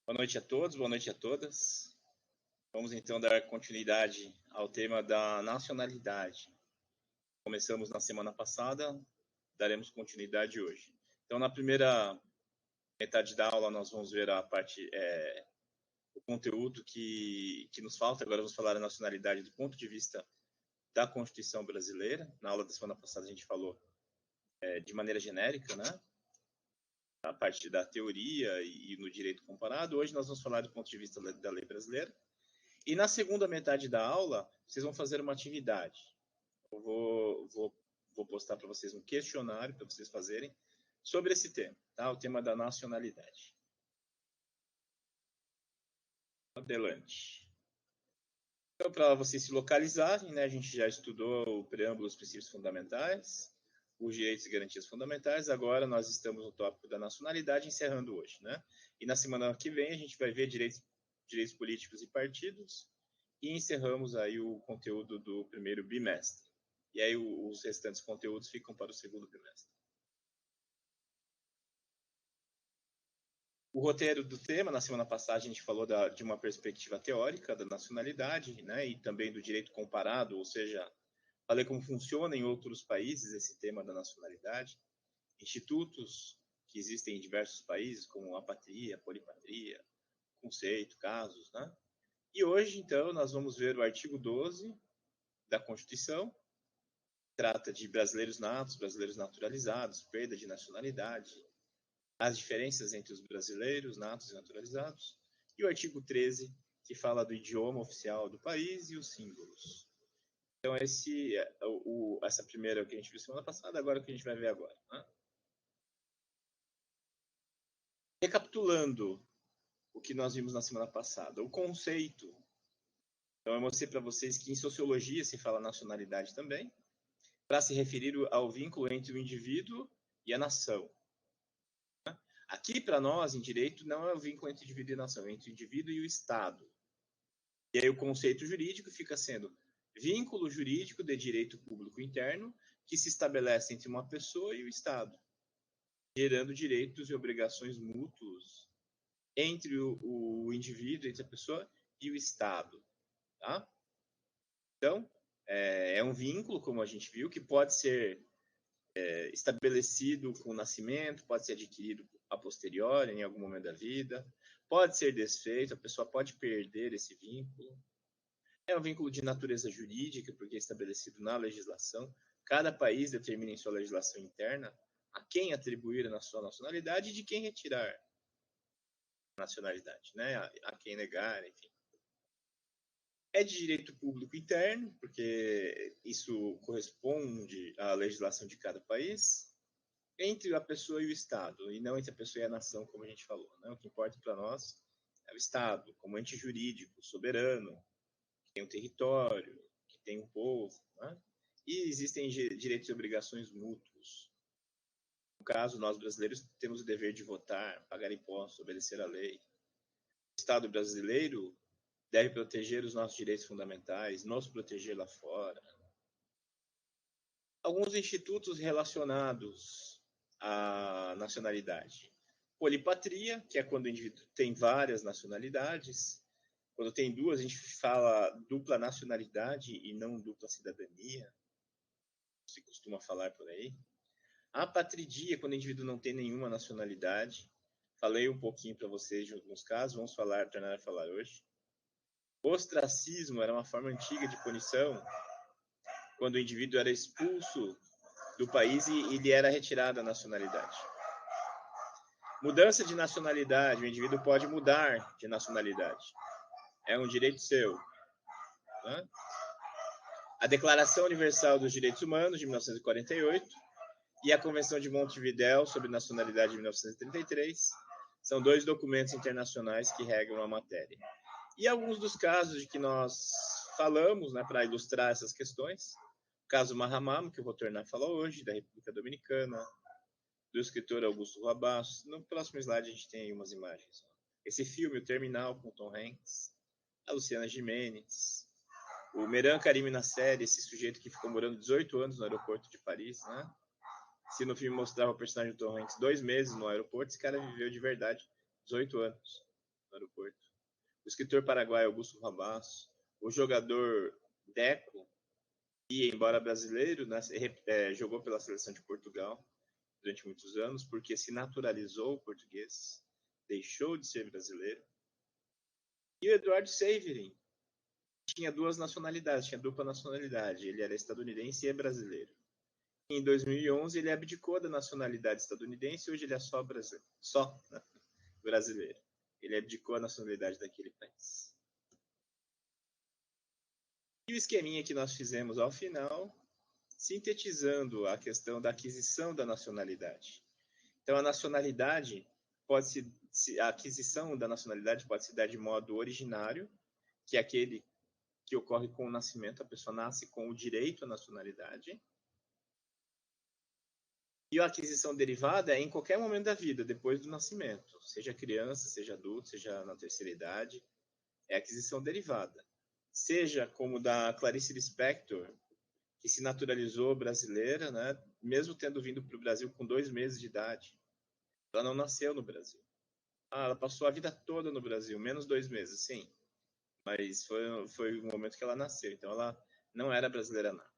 Boa noite a todos, boa noite a todas. Vamos então dar continuidade ao tema da nacionalidade. Começamos na semana passada, daremos continuidade hoje. Então, na primeira metade da aula, nós vamos ver a parte, o conteúdo que nos falta. Agora vamos falar da nacionalidade do ponto de vista da Constituição brasileira. Na aula da semana passada a gente falou de maneira genérica, né? A parte da teoria e no direito comparado. Hoje nós vamos falar do ponto de vista da lei brasileira. E na segunda metade da aula, vocês vão fazer uma atividade. Eu vou postar para vocês um questionário para vocês fazerem sobre esse tema, tá? O tema da nacionalidade. Adelante. Então, para vocês se localizarem, né, a gente já estudou o preâmbulo, os princípios fundamentais, os direitos e garantias fundamentais. Agora nós estamos no tópico da nacionalidade, encerrando hoje, né? E na semana que vem a gente vai ver direitos políticos e partidos, e encerramos aí o conteúdo do primeiro bimestre. E aí os restantes conteúdos ficam para o segundo bimestre. O roteiro do tema, na semana passada a gente falou de uma perspectiva teórica da nacionalidade, né, e também do direito comparado, ou seja, falei como funciona em outros países esse tema da nacionalidade, institutos que existem em diversos países, como a patria, a polipatria, conceito, casos, né? E hoje, então, nós vamos ver o artigo 12 da Constituição, trata de brasileiros natos, brasileiros naturalizados, perda de nacionalidade, as diferenças entre os brasileiros natos e naturalizados, e o artigo 13, que fala do idioma oficial do país e os símbolos. Então, essa primeira que a gente viu semana passada, agora que a gente vai ver agora. Né? Recapitulando o que nós vimos na semana passada, o conceito. Então, eu mostrei para vocês que em sociologia se fala nacionalidade também, para se referir ao vínculo entre o indivíduo e a nação. Aqui, para nós, em direito, não é o vínculo entre indivíduo e nação, é entre o indivíduo e o Estado. E aí o conceito jurídico fica sendo vínculo jurídico de direito público interno que se estabelece entre uma pessoa e o Estado, gerando direitos e obrigações mútuos entre o indivíduo, entre a pessoa e o Estado. Tá? Então, é um vínculo, como a gente viu, que pode ser estabelecido com o nascimento, pode ser adquirido a posteriori, em algum momento da vida, pode ser desfeito, a pessoa pode perder esse vínculo. É um vínculo de natureza jurídica, porque é estabelecido na legislação. Cada país determina em sua legislação interna a quem atribuir a sua nacionalidade e de quem retirar a nacionalidade, né? A quem negar, enfim. É de direito público interno, porque isso corresponde à legislação de cada país, entre a pessoa e o Estado, e não entre a pessoa e a nação, como a gente falou. Né? O que importa para nós é o Estado, como ente jurídico, soberano, que tem um território, que tem um povo. Né? E existem direitos e obrigações mútuos. No caso, nós brasileiros temos o dever de votar, pagar impostos, obedecer à lei. O Estado brasileiro deve proteger os nossos direitos fundamentais, nos proteger lá fora. Alguns institutos relacionados à nacionalidade. Polipatria, que é quando o indivíduo tem várias nacionalidades. Quando tem duas, a gente fala dupla nacionalidade e não dupla cidadania. Se costuma falar por aí. Apatridia, quando o indivíduo não tem nenhuma nacionalidade. Falei um pouquinho para vocês de alguns casos, vamos tornar a falar hoje. Ostracismo era uma forma antiga de punição, quando o indivíduo era expulso do país e lhe era retirada a nacionalidade. Mudança de nacionalidade, o indivíduo pode mudar de nacionalidade. É um direito seu. Né? A Declaração Universal dos Direitos Humanos, de 1948, e a Convenção de Montevidéu sobre Nacionalidade, de 1933, são dois documentos internacionais que regram a matéria. E alguns dos casos de que nós falamos, né, para ilustrar essas questões, o caso Mahamam, que eu vou tornar a falar hoje, da República Dominicana, do escritor Augusto Rabas. No próximo slide a gente tem aí umas imagens. Esse filme, O Terminal, com Tom Hanks, a Luciana Gimenez, o Meran Karimi na série, esse sujeito que ficou morando 18 anos no aeroporto de Paris, né? Se no filme mostrava o personagem do Tom Hanks 2 meses no aeroporto, esse cara viveu de verdade 18 anos. aeroporto. O escritor paraguaio Augusto Rabasso, o jogador Deco, e embora brasileiro, né, jogou pela seleção de Portugal durante muitos anos, porque se naturalizou português, deixou de ser brasileiro. E o Eduardo Severin tinha duas nacionalidades, tinha dupla nacionalidade. Ele era estadunidense e é brasileiro. Em 2011, ele abdicou da nacionalidade estadunidense e hoje ele é só brasileiro. Ele abdicou a nacionalidade daquele país. E o esqueminha que nós fizemos ao final, sintetizando a questão da aquisição da nacionalidade. Então, a aquisição da nacionalidade pode se dar de modo originário, que é aquele que ocorre com o nascimento, a pessoa nasce com o direito à nacionalidade. E a aquisição derivada é em qualquer momento da vida, depois do nascimento, seja criança, seja adulto, seja na terceira idade, é aquisição derivada. Seja como da Clarice Lispector, que se naturalizou brasileira, né, mesmo tendo vindo para o Brasil com 2 meses de idade. Ela não nasceu no Brasil. Ela passou a vida toda no Brasil, menos 2 meses, sim. Mas foi o momento que ela nasceu, então ela não era brasileira nada.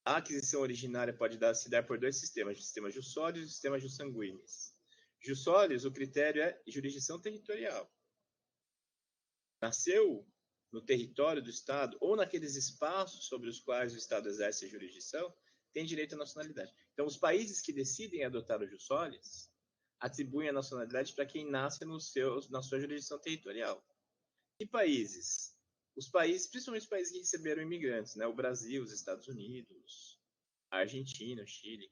A aquisição originária pode se dar por 2 sistemas, o sistema jus solis e o sistema jus sanguinis. Jus solis, o critério é jurisdição territorial. Nasceu no território do Estado ou naqueles espaços sobre os quais o Estado exerce a jurisdição, tem direito à nacionalidade. Então, os países que decidem adotar o jus solis atribuem a nacionalidade para quem nasce na sua jurisdição territorial. E países? Os países, principalmente os países que receberam imigrantes, né? O Brasil, os Estados Unidos, a Argentina, o Chile.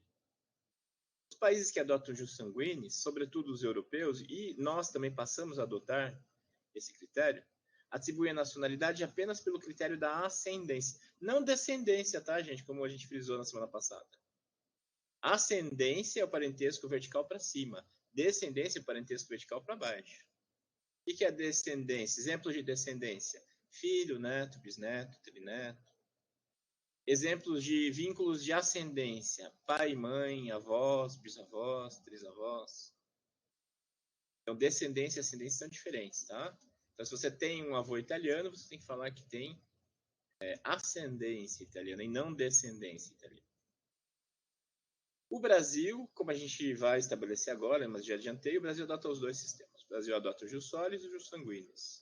Os países que adotam o jus sanguinis, sobretudo os europeus, e nós também passamos a adotar esse critério, atribuem a nacionalidade apenas pelo critério da ascendência. Não descendência, tá, gente? Como a gente frisou na semana passada. Ascendência é o parentesco vertical para cima. Descendência é o parentesco vertical para baixo. O que é descendência? Exemplos de descendência. Filho, neto, bisneto, trineto. Exemplos de vínculos de ascendência. Pai, mãe, avós, bisavós, trisavós. Então, descendência e ascendência são diferentes, tá? Então, se você tem um avô italiano, você tem que falar que tem ascendência italiana e não descendência italiana. O Brasil, como a gente vai estabelecer agora, mas já adiantei, o Brasil adota os 2 sistemas. O Brasil adota o jus solis e o jus sanguinis.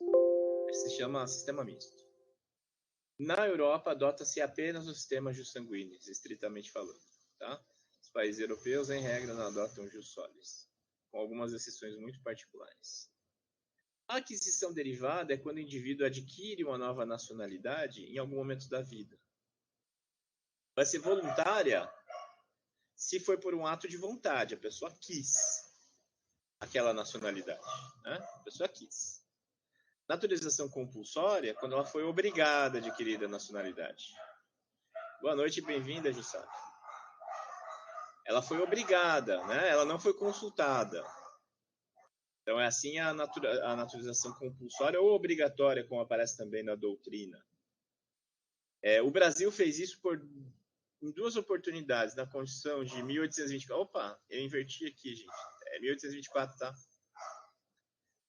Esse se chama sistema misto. Na Europa, adota-se apenas o sistema jus sanguinis, estritamente falando. Tá? Os países europeus, em regra, não adotam o jus solis, com algumas exceções muito particulares. A aquisição derivada é quando o indivíduo adquire uma nova nacionalidade em algum momento da vida. Vai ser voluntária se for por um ato de vontade, a pessoa quis aquela nacionalidade, né? A pessoa quis. Naturalização compulsória, quando ela foi obrigada a adquirir a nacionalidade. Boa noite e bem-vinda, Jussara. Ela foi obrigada, né? Ela não foi consultada. Então é assim a naturalização compulsória ou obrigatória, como aparece também na doutrina. O Brasil fez isso em 2 oportunidades, na Constituição de 1824. Opa, eu inverti aqui, gente. 1824, tá?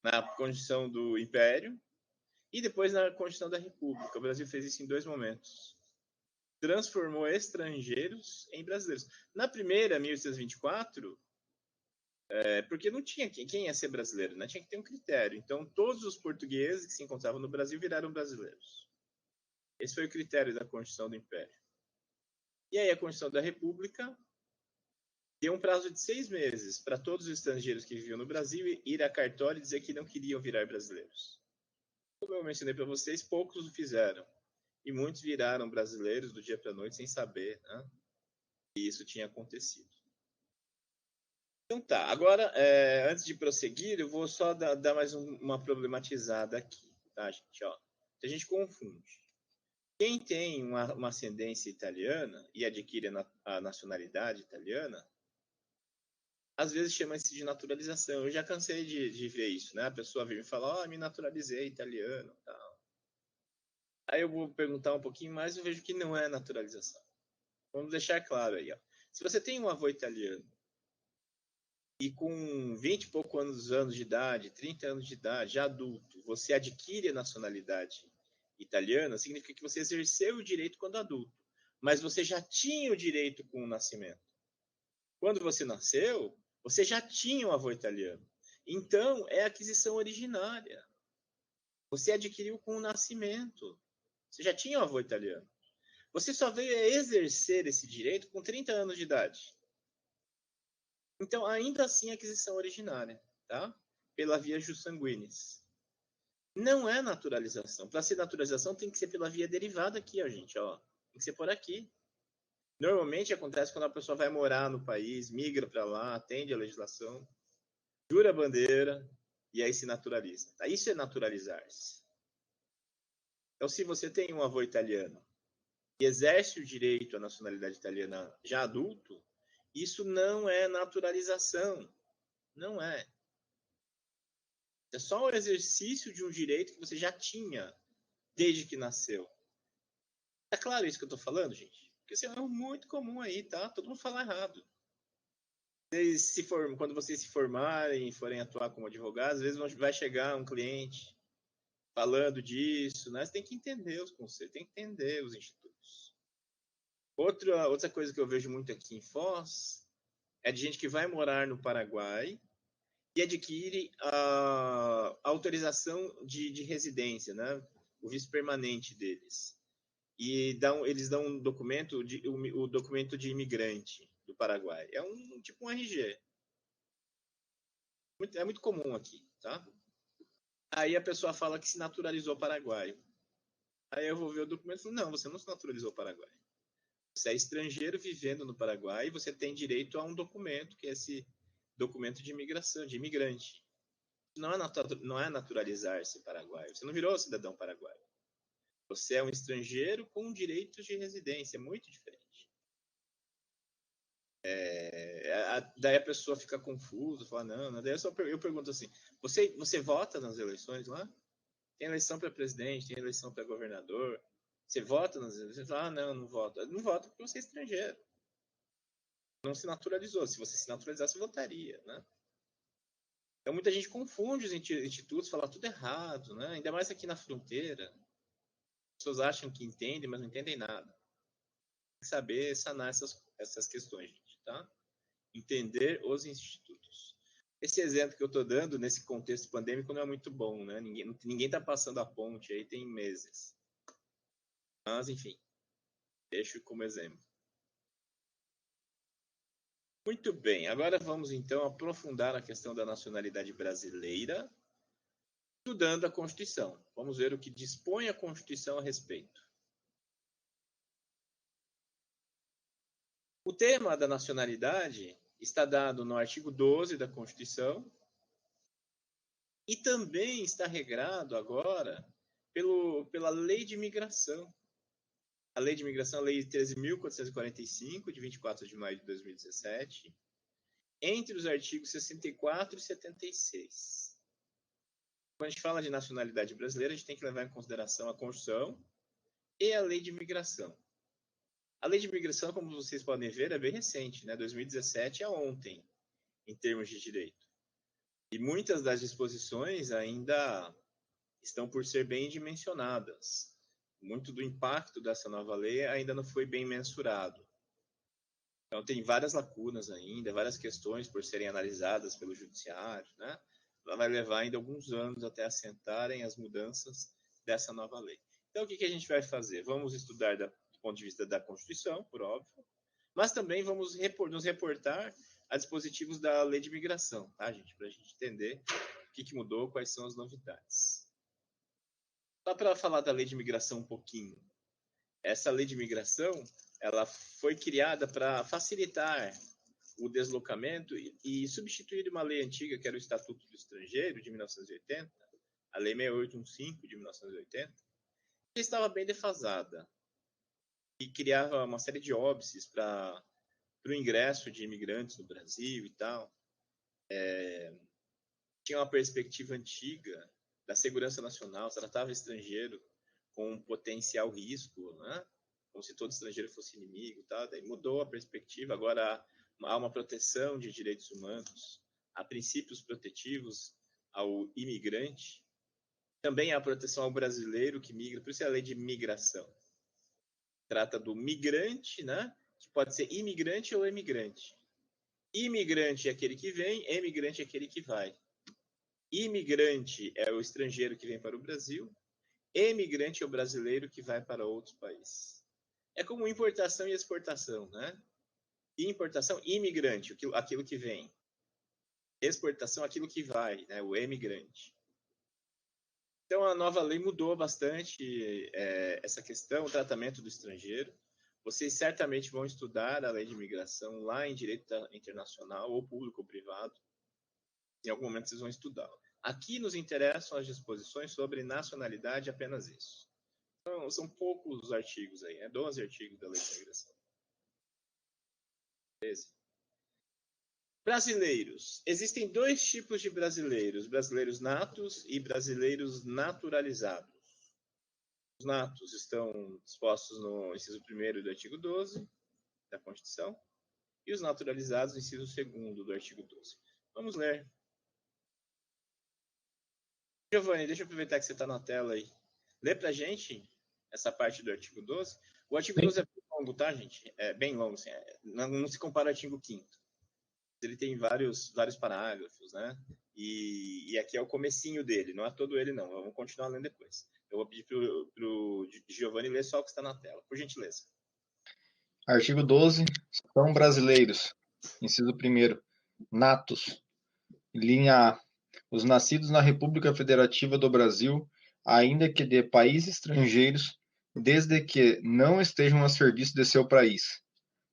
Na Constituição do Império e depois na Constituição da República. O Brasil fez isso em 2 momentos. Transformou estrangeiros em brasileiros. Na primeira, 1824, porque não tinha quem ia ser brasileiro, né? Tinha que ter um critério. Então, todos os portugueses que se encontravam no Brasil viraram brasileiros. Esse foi o critério da Constituição do Império. E aí a Constituição da República deu um prazo de 6 meses para todos os estrangeiros que viviam no Brasil ir à cartório e dizer que não queriam virar brasileiros. Como eu mencionei para vocês, poucos o fizeram. E muitos viraram brasileiros do dia para a noite sem saber, né, que isso tinha acontecido. Então tá, agora, antes de prosseguir, eu vou só dar mais uma problematizada aqui, tá, gente? Ó, a gente confunde. Quem tem uma ascendência italiana e adquire a nacionalidade italiana, às vezes chama-se de naturalização. Eu já cansei de ver isso, né? A pessoa vem me falar, me naturalizei italiano, tal. Aí eu vou perguntar um pouquinho mais e eu vejo que não é naturalização. Vamos deixar claro aí, ó. Se você tem um avô italiano e com 20 e poucos anos de idade, 30 anos de idade, já adulto, você adquire a nacionalidade italiana, significa que você exerceu o direito quando adulto, mas você já tinha o direito com o nascimento. Quando você nasceu, você já tinha um avô italiano. Então, é aquisição originária. Você adquiriu com o nascimento. Você já tinha um avô italiano. Você só veio a exercer esse direito com 30 anos de idade. Então, ainda assim, aquisição originária, tá? Pela via jus sanguinis. Não é naturalização. Para ser naturalização, tem que ser pela via derivada aqui, ó, gente. Ó. Tem que ser por aqui. Normalmente acontece quando a pessoa vai morar no país, migra para lá, atende a legislação, jura a bandeira e aí se naturaliza. Tá? Isso é naturalizar-se. Então, se você tem um avô italiano e exerce o direito à nacionalidade italiana já adulto, isso não é naturalização. Não é. É só o exercício de um direito que você já tinha desde que nasceu. É claro isso que eu estou falando, gente? Porque isso é muito comum aí, tá? Todo mundo fala errado. Quando vocês se formarem e forem atuar como advogados, às vezes vai chegar um cliente falando disso, né? Você tem que entender os conceitos, tem que entender os institutos. Outra coisa que eu vejo muito aqui em Foz é de gente que vai morar no Paraguai e adquire a autorização de residência, né? O visto permanente deles. E eles dão um documento, o documento de imigrante do Paraguai. É tipo um RG. É muito comum aqui, tá? Aí a pessoa fala que se naturalizou paraguaio. Aí eu vou ver o documento e falo, não, você não se naturalizou paraguaio. Você é estrangeiro vivendo no Paraguai e você tem direito a um documento, que é esse documento de imigração, de imigrante. Não é naturalizar-se paraguaio. Você não virou cidadão paraguaio. Você é um estrangeiro com direitos de residência. É muito diferente. Daí a pessoa fica confusa, fala, não. Daí eu pergunto assim, você vota nas eleições lá? Tem eleição para presidente, tem eleição para governador. Você vota nas eleições? Você fala, não vota. Não vota porque você é estrangeiro. Não se naturalizou. Se você se naturalizasse, você votaria, né? Então muita gente confunde os institutos, fala tudo errado, né? Ainda mais aqui na fronteira. As pessoas acham que entendem, mas não entendem nada. Tem que saber sanar essas questões, gente, tá? Entender os institutos. Esse exemplo que eu estou dando nesse contexto pandêmico não é muito bom, né? Ninguém está passando a ponte aí tem meses. Mas, enfim, deixo como exemplo. Muito bem, agora vamos então aprofundar a questão da nacionalidade brasileira, estudando a Constituição. Vamos ver o que dispõe a Constituição a respeito. O tema da nacionalidade está dado no artigo 12 da Constituição e também está regrado agora pela Lei de Imigração. A Lei de Imigração, a Lei 13.445, de 24 de maio de 2017, entre os artigos 64 e 76. Quando a gente fala de nacionalidade brasileira, a gente tem que levar em consideração a Constituição e a Lei de Imigração. A Lei de Imigração, como vocês podem ver, é bem recente, né? 2017 é ontem, em termos de direito. E muitas das disposições ainda estão por ser bem dimensionadas. Muito do impacto dessa nova lei ainda não foi bem mensurado. Então, tem várias lacunas ainda, várias questões por serem analisadas pelo judiciário, né? Ela vai levar ainda alguns anos até assentarem as mudanças dessa nova lei. Então, o que a gente vai fazer? Vamos estudar do ponto de vista da Constituição, por óbvio, mas também vamos nos reportar a dispositivos da Lei de Imigração, tá, gente? Para a gente entender o que mudou, quais são as novidades. Só para falar da Lei de Imigração um pouquinho. Essa Lei de Imigração, ela foi criada para facilitar o deslocamento e substituir uma lei antiga, que era o Estatuto do Estrangeiro, de 1980, a Lei 6815, de 1980, que estava bem defasada e criava uma série de óbices para o ingresso de imigrantes no Brasil e tal. Tinha uma perspectiva antiga da segurança nacional, tratava estrangeiro com um potencial risco, né? Como se todo estrangeiro fosse inimigo, tá? Daí mudou a perspectiva, agora há uma proteção de direitos humanos há princípios protetivos ao imigrante, também há proteção ao brasileiro que migra, por isso é a lei de migração. Trata do migrante, né? Que pode ser imigrante ou emigrante. Imigrante é aquele que vem, emigrante é aquele que vai. Imigrante é o estrangeiro que vem para o Brasil, emigrante é o brasileiro que vai para outros países. É como importação e exportação, né? Importação, imigrante, aquilo que vem. Exportação, aquilo que vai, né? O emigrante. Então, a nova lei mudou bastante essa questão, o tratamento do estrangeiro. Vocês certamente vão estudar a lei de imigração lá em direito internacional, ou público ou privado. Em algum momento vocês vão estudar. Aqui nos interessam as disposições sobre nacionalidade, apenas isso. Então, são poucos os artigos aí, 12 artigos da lei de imigração. Beleza? Brasileiros. Existem dois tipos de brasileiros: brasileiros natos e brasileiros naturalizados. Os natos estão dispostos no inciso 1º do artigo 12 da Constituição e os naturalizados no inciso 2º do artigo 12. Vamos ler. Giovanni, deixa eu aproveitar que você está na tela aí. Lê para a gente essa parte do artigo 12. O artigo 12 é bem longo, tá, gente? É bem longo, assim, não se compara ao artigo 5º. Ele tem vários parágrafos, né? E aqui é o comecinho dele, não é todo ele, não. Vamos continuar lendo depois. Eu vou pedir para o Giovanni ler só o que está na tela, por gentileza. Artigo 12. São brasileiros. Inciso 1º. Natos. Linha A. Os nascidos na República Federativa do Brasil, ainda que de países estrangeiros, desde que não estejam a serviço de seu país.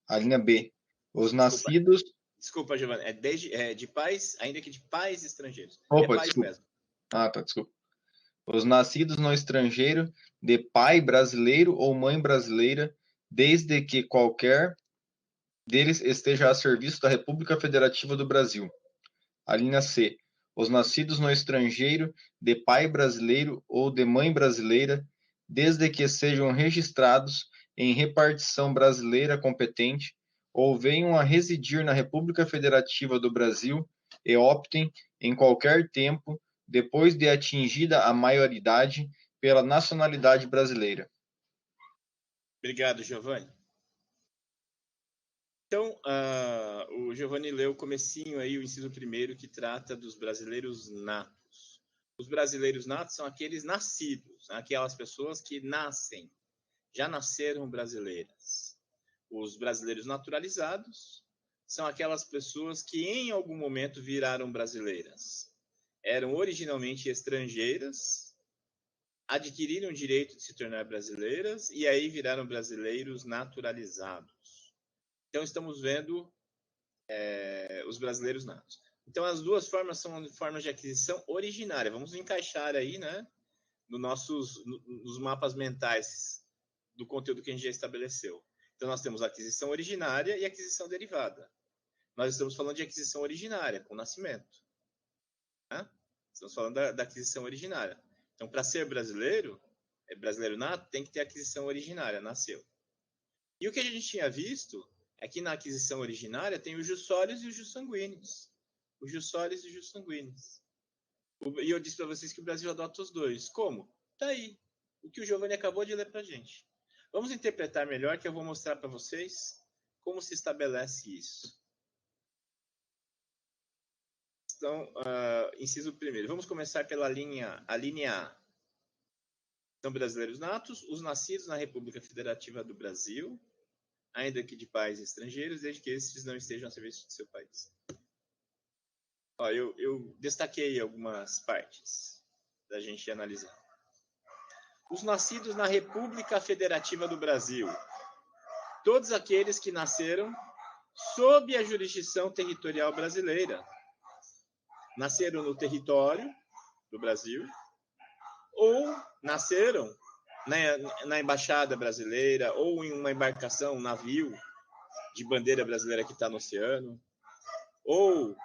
A linha B. Os nascidos... Desculpa, Giovanni. É de pais, ainda que de pais estrangeiros. Opa, pais desculpa. mesmo. Ah, tá, desculpa. Os nascidos no estrangeiro, de pai brasileiro ou mãe brasileira, desde que qualquer deles esteja a serviço da República Federativa do Brasil. A linha C. Os nascidos no estrangeiro, de pai brasileiro ou de mãe brasileira, desde que sejam registrados em repartição brasileira competente ou venham a residir na República Federativa do Brasil e optem, em qualquer tempo, depois de atingida a maioridade, pela nacionalidade brasileira. Obrigado, Giovanni. Então, o Giovanni leu o comecinho aí, o inciso 1º, que trata dos brasileiros natos. Os brasileiros natos são aqueles nascidos, aquelas pessoas que nascem, já nasceram brasileiras. Os brasileiros naturalizados são aquelas pessoas que em algum momento viraram brasileiras. Eram originalmente estrangeiras, adquiriram o direito de se tornar brasileiras e aí viraram brasileiros naturalizados. Então, estamos vendo os brasileiros natos. Então, as duas formas são formas de aquisição originária. Vamos encaixar aí, né, nos mapas mentais do conteúdo que a gente já estabeleceu. Então, nós temos a aquisição originária e a aquisição derivada. Nós estamos falando de aquisição originária, com nascimento. Né? Estamos falando da aquisição originária. Então, para ser brasileiro nato, tem que ter aquisição originária, nasceu. E o que a gente tinha visto é que na aquisição originária tem os jus sólios e os jus sanguíneos. Os jus sólios e os jus sanguíneos. E eu disse para vocês que o Brasil adota os dois. Como? Tá aí. O que o Giovanni acabou de ler para a gente. Vamos interpretar melhor, que eu vou mostrar para vocês como se estabelece isso. Então, inciso 1º. Vamos começar pela linha A. São brasileiros natos, os nascidos na República Federativa do Brasil, ainda que de pais estrangeiros, desde que esses não estejam a serviço de seu país. Ó, eu destaquei algumas partes da gente analisar. Os nascidos na República Federativa do Brasil. Todos aqueles que nasceram sob a jurisdição territorial brasileira. Nasceram no território do Brasil ou nasceram na embaixada brasileira ou em uma embarcação, um navio de bandeira brasileira que está no oceano, ou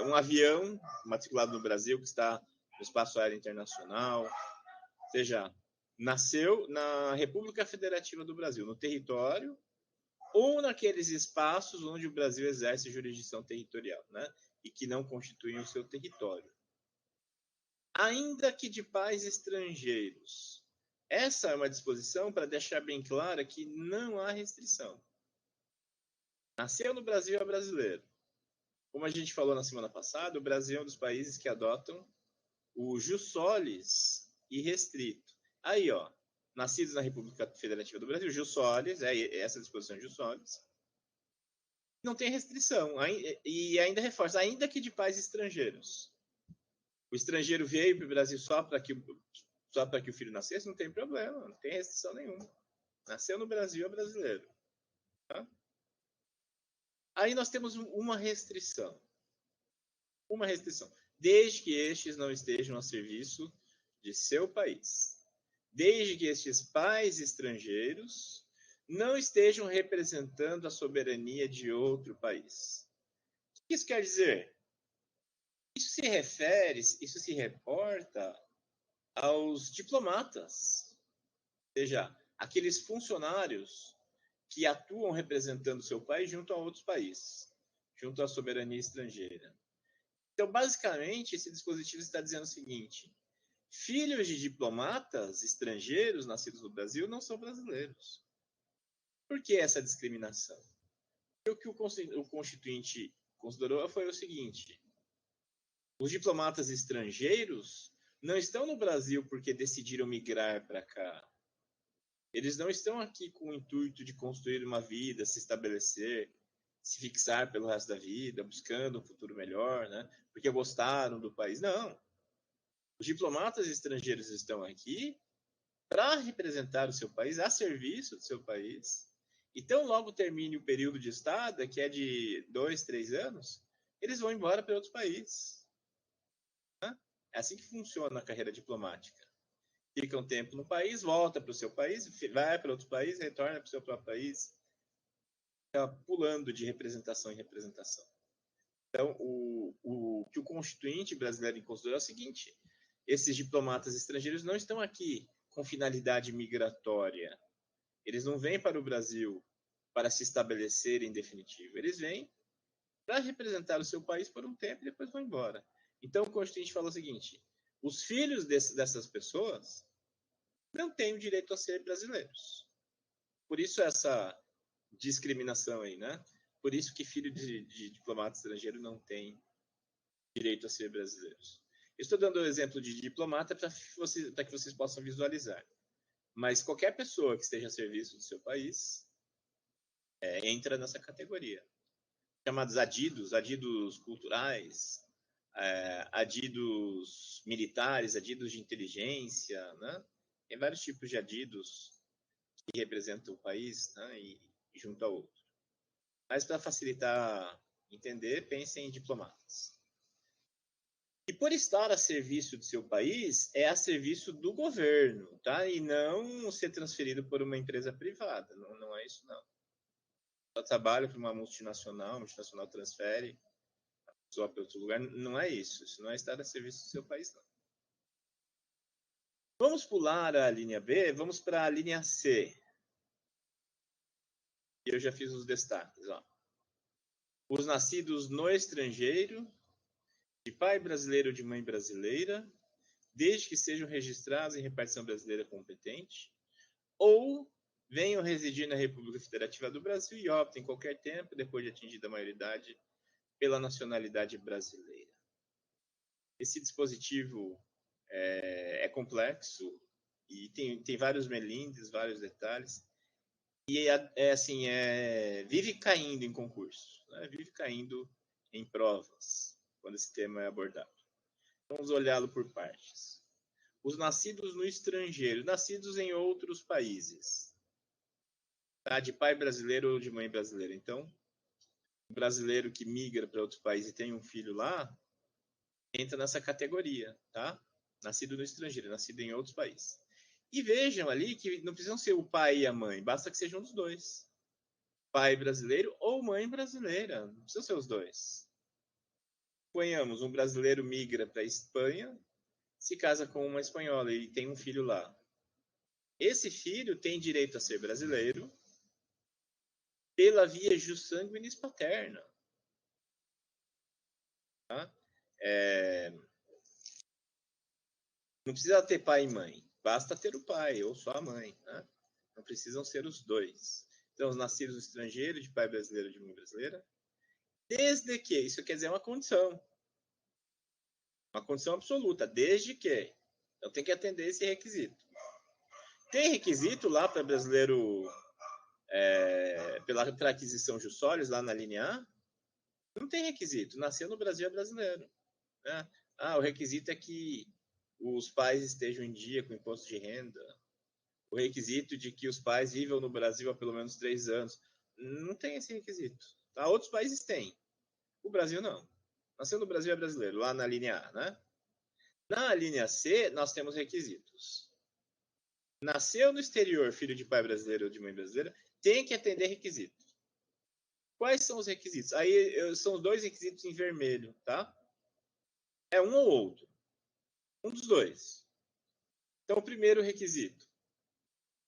um avião matriculado no Brasil que está no espaço aéreo internacional. Ou seja, nasceu na República Federativa do Brasil, no território, ou naqueles espaços onde o Brasil exerce jurisdição territorial, né? E que não constituem o seu território. Ainda que de pais estrangeiros. Essa é uma disposição para deixar bem clara que não há restrição. Nasceu no Brasil é brasileiro. Como a gente falou na semana passada, o Brasil é um dos países que adotam o jus solis irrestrito. Aí, ó, nascidos na República Federativa do Brasil, jus solis, essa disposição jus solis, não tem restrição. E ainda reforça, ainda que de pais estrangeiros. O estrangeiro veio para o Brasil só para que o filho nascesse, não tem problema, não tem restrição nenhuma. Nasceu no Brasil, é brasileiro. Tá? Aí nós temos uma restrição. Uma restrição. Desde que estes não estejam a serviço de seu país. Desde que estes pais estrangeiros não estejam representando a soberania de outro país. O que isso quer dizer? Isso se reporta aos diplomatas, ou seja, aqueles funcionários que atuam representando seu país junto a outros países, junto à soberania estrangeira. Então, basicamente, esse dispositivo está dizendo o seguinte: filhos de diplomatas estrangeiros nascidos no Brasil não são brasileiros. Por que essa discriminação? O que o Constituinte considerou foi o seguinte: os diplomatas estrangeiros não estão no Brasil porque decidiram migrar para cá. Eles não estão aqui com o intuito de construir uma vida, se estabelecer, se fixar pelo resto da vida, buscando um futuro melhor, né? Porque gostaram do país. Não. Os diplomatas estrangeiros estão aqui para representar o seu país, a serviço do seu país. Então, logo termine o período de estada, que é de 2, 3 anos, eles vão embora para outros países. Né? É assim que funciona a carreira diplomática. Fica um tempo no país, volta para o seu país, vai para outro país, retorna para o seu próprio país, fica pulando de representação em representação. Então, o que o Constituinte brasileiro considerou é o seguinte: esses diplomatas estrangeiros não estão aqui com finalidade migratória. Eles não vêm para o Brasil para se estabelecer em definitivo. Eles vêm para representar o seu país por um tempo e depois vão embora. Então, o Constituinte falou o seguinte: os filhos dessas pessoas não têm o direito a ser brasileiros. Por isso essa discriminação aí, né? Por isso que filho de diplomata estrangeiro não tem direito a ser brasileiros. Estou dando o exemplo de diplomata para que vocês possam visualizar. Mas qualquer pessoa que esteja a serviço do seu país entra nessa categoria. Chamados adidos culturais, adidos militares, adidos de inteligência, né? Tem vários tipos de adidos que representam o país, né? E junto a outro. Mas para facilitar entender, pensem em diplomatas. E por estar a serviço do seu país, é a serviço do governo, tá? E não ser transferido por uma empresa privada. Não é isso, não. Eu trabalho para uma multinacional, a multinacional transfere a pessoa para outro lugar. Não é isso. Isso não é estar a serviço do seu país, não. Vamos pular a linha B, vamos para a linha C. E eu já fiz os destaques, ó. Os nascidos no estrangeiro, de pai brasileiro ou de mãe brasileira, desde que sejam registrados em repartição brasileira competente, ou venham residir na República Federativa do Brasil e optem em qualquer tempo, depois de atingida a maioridade, pela nacionalidade brasileira. Esse dispositivo é complexo e tem vários melindres, vários detalhes, e vive caindo em concurso, né? Vive caindo em provas, quando esse tema é abordado. Vamos olhá-lo por partes. Os nascidos no estrangeiro, nascidos em outros países, tá? De pai brasileiro ou de mãe brasileira. Então, o brasileiro que migra para outro país e tem um filho lá, entra nessa categoria, tá? Nascido no estrangeiro, nascido em outros países. E vejam ali que não precisam ser o pai e a mãe, basta que sejam os dois. Pai brasileiro ou mãe brasileira, não precisam ser os dois. Suponhamos, um brasileiro migra para a Espanha, se casa com uma espanhola e tem um filho lá. Esse filho tem direito a ser brasileiro pela via jus sanguinis paterna. Tá? Não precisa ter pai e mãe, basta ter o pai ou só a mãe. Tá? Não precisam ser os dois. Então, os nascidos no estrangeiro, de pai brasileiro ou de mãe brasileira, desde que, isso quer dizer uma condição absoluta, desde que. Então, tem que atender esse requisito. Tem requisito lá para brasileiro, pela aquisição jussólios, lá na linha A? Não tem requisito. Nasceu no Brasil é brasileiro. Né? O requisito é que os pais estejam em dia com o imposto de renda. O requisito de que os pais vivam no Brasil há pelo menos 3 anos. Não tem esse requisito. Tá? Outros países têm. O Brasil não. Nasceu no Brasil é brasileiro, lá na linha A. Né? Na linha C, nós temos requisitos. Nasceu no exterior, filho de pai brasileiro ou de mãe brasileira, tem que atender requisitos. Quais são os requisitos? Aí são os 2 requisitos em vermelho, tá? É um ou outro. Um dos 2. Então, o primeiro requisito,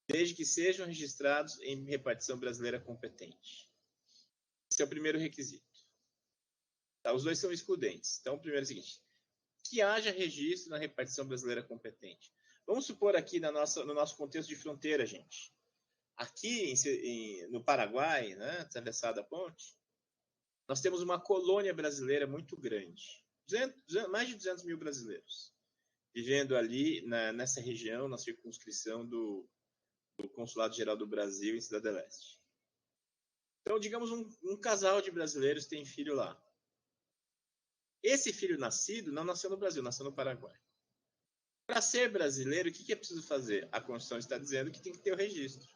desde que sejam registrados em repartição brasileira competente. Esse é o primeiro requisito. Tá? Os 2 são excludentes. Então, o primeiro é o seguinte, que haja registro na repartição brasileira competente. Vamos supor aqui no nosso contexto de fronteira, gente. Aqui no Paraguai, né, atravessada a ponte, nós temos uma colônia brasileira muito grande. Mais de 200 mil brasileiros vivendo ali nessa região, na circunscrição do Consulado Geral do Brasil em Cidade do Leste. Então, digamos, um casal de brasileiros tem filho lá. Esse filho nascido não nasceu no Brasil, nasceu no Paraguai. Para ser brasileiro, o que é preciso fazer? A Constituição está dizendo que tem que ter o registro.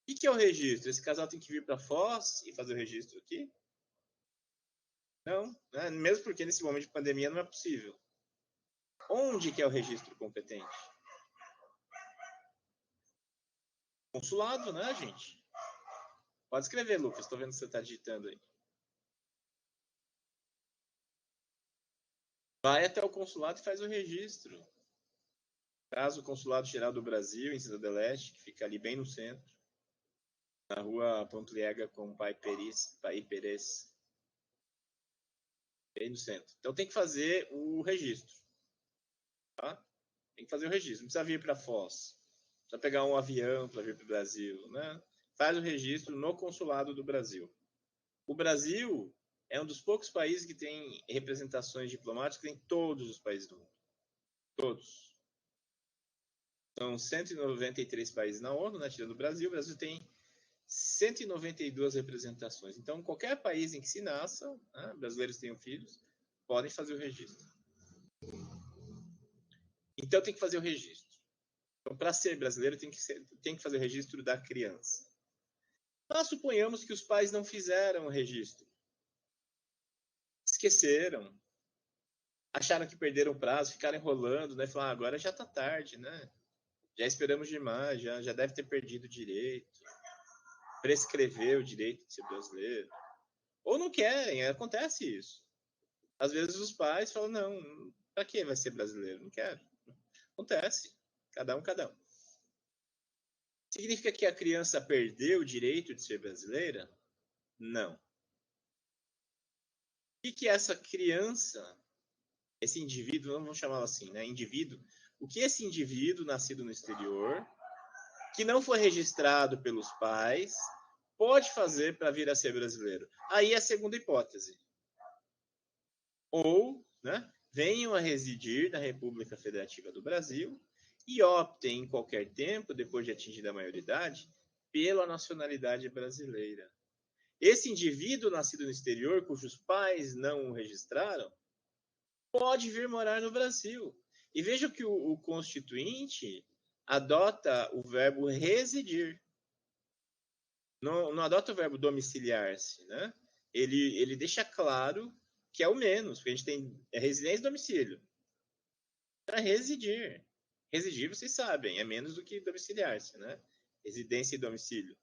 O que é o registro? Esse casal tem que vir para Foz e fazer o registro aqui? Não, né? Mesmo porque nesse momento de pandemia não é possível. Onde que é o registro competente? Consulado, né, gente? Pode escrever, Lucas. Estou vendo que você está digitando aí. Vai até o consulado e faz o registro. Caso o Consulado Geral do Brasil, em Cidade do Leste, que fica ali bem no centro, na rua Pontliega com Pai Perez, bem no centro. Então tem que fazer o registro. Tá? Tem que fazer o registro. Não precisa vir para Foz. Não precisa pegar um avião para vir para o Brasil. Né? Faz o registro no Consulado do Brasil. O Brasil é um dos poucos países que tem representações diplomáticas em todos os países do mundo. Todos. São 193 países na ONU, né, tirando o Brasil. O Brasil tem 192 representações. Então, qualquer país em que se nasça, né, brasileiros tenham filhos, podem fazer o registro. Então, tem que fazer o registro. Então, para ser brasileiro, tem que fazer o registro da criança. Mas suponhamos que os pais não fizeram o registro. Esqueceram. Acharam que perderam o prazo, ficaram enrolando, né? Falaram, agora já está tarde, né? Já esperamos demais, já deve ter perdido o direito. Prescreveu o direito de ser brasileiro. Ou não querem, acontece isso. Às vezes os pais falam, não, para que vai ser brasileiro? Não quero. Acontece. Cada um. Significa que a criança perdeu o direito de ser brasileira? Não. O que essa criança, esse indivíduo, não vamos chamá-lo assim, né? Indivíduo, o que esse indivíduo nascido no exterior, que não foi registrado pelos pais, pode fazer para vir a ser brasileiro? Aí é a segunda hipótese. Ou, né, venham a residir na República Federativa do Brasil e optem em qualquer tempo, depois de atingida a maioridade, pela nacionalidade brasileira. Esse indivíduo nascido no exterior, cujos pais não o registraram, pode vir morar no Brasil. E veja que o Constituinte adota o verbo residir. Não adota o verbo domiciliar-se, né? Ele deixa claro que é o menos, porque a gente tem residência e domicílio. Para residir. Residir, vocês sabem, é menos do que domiciliar-se, né? Residência e domicílio.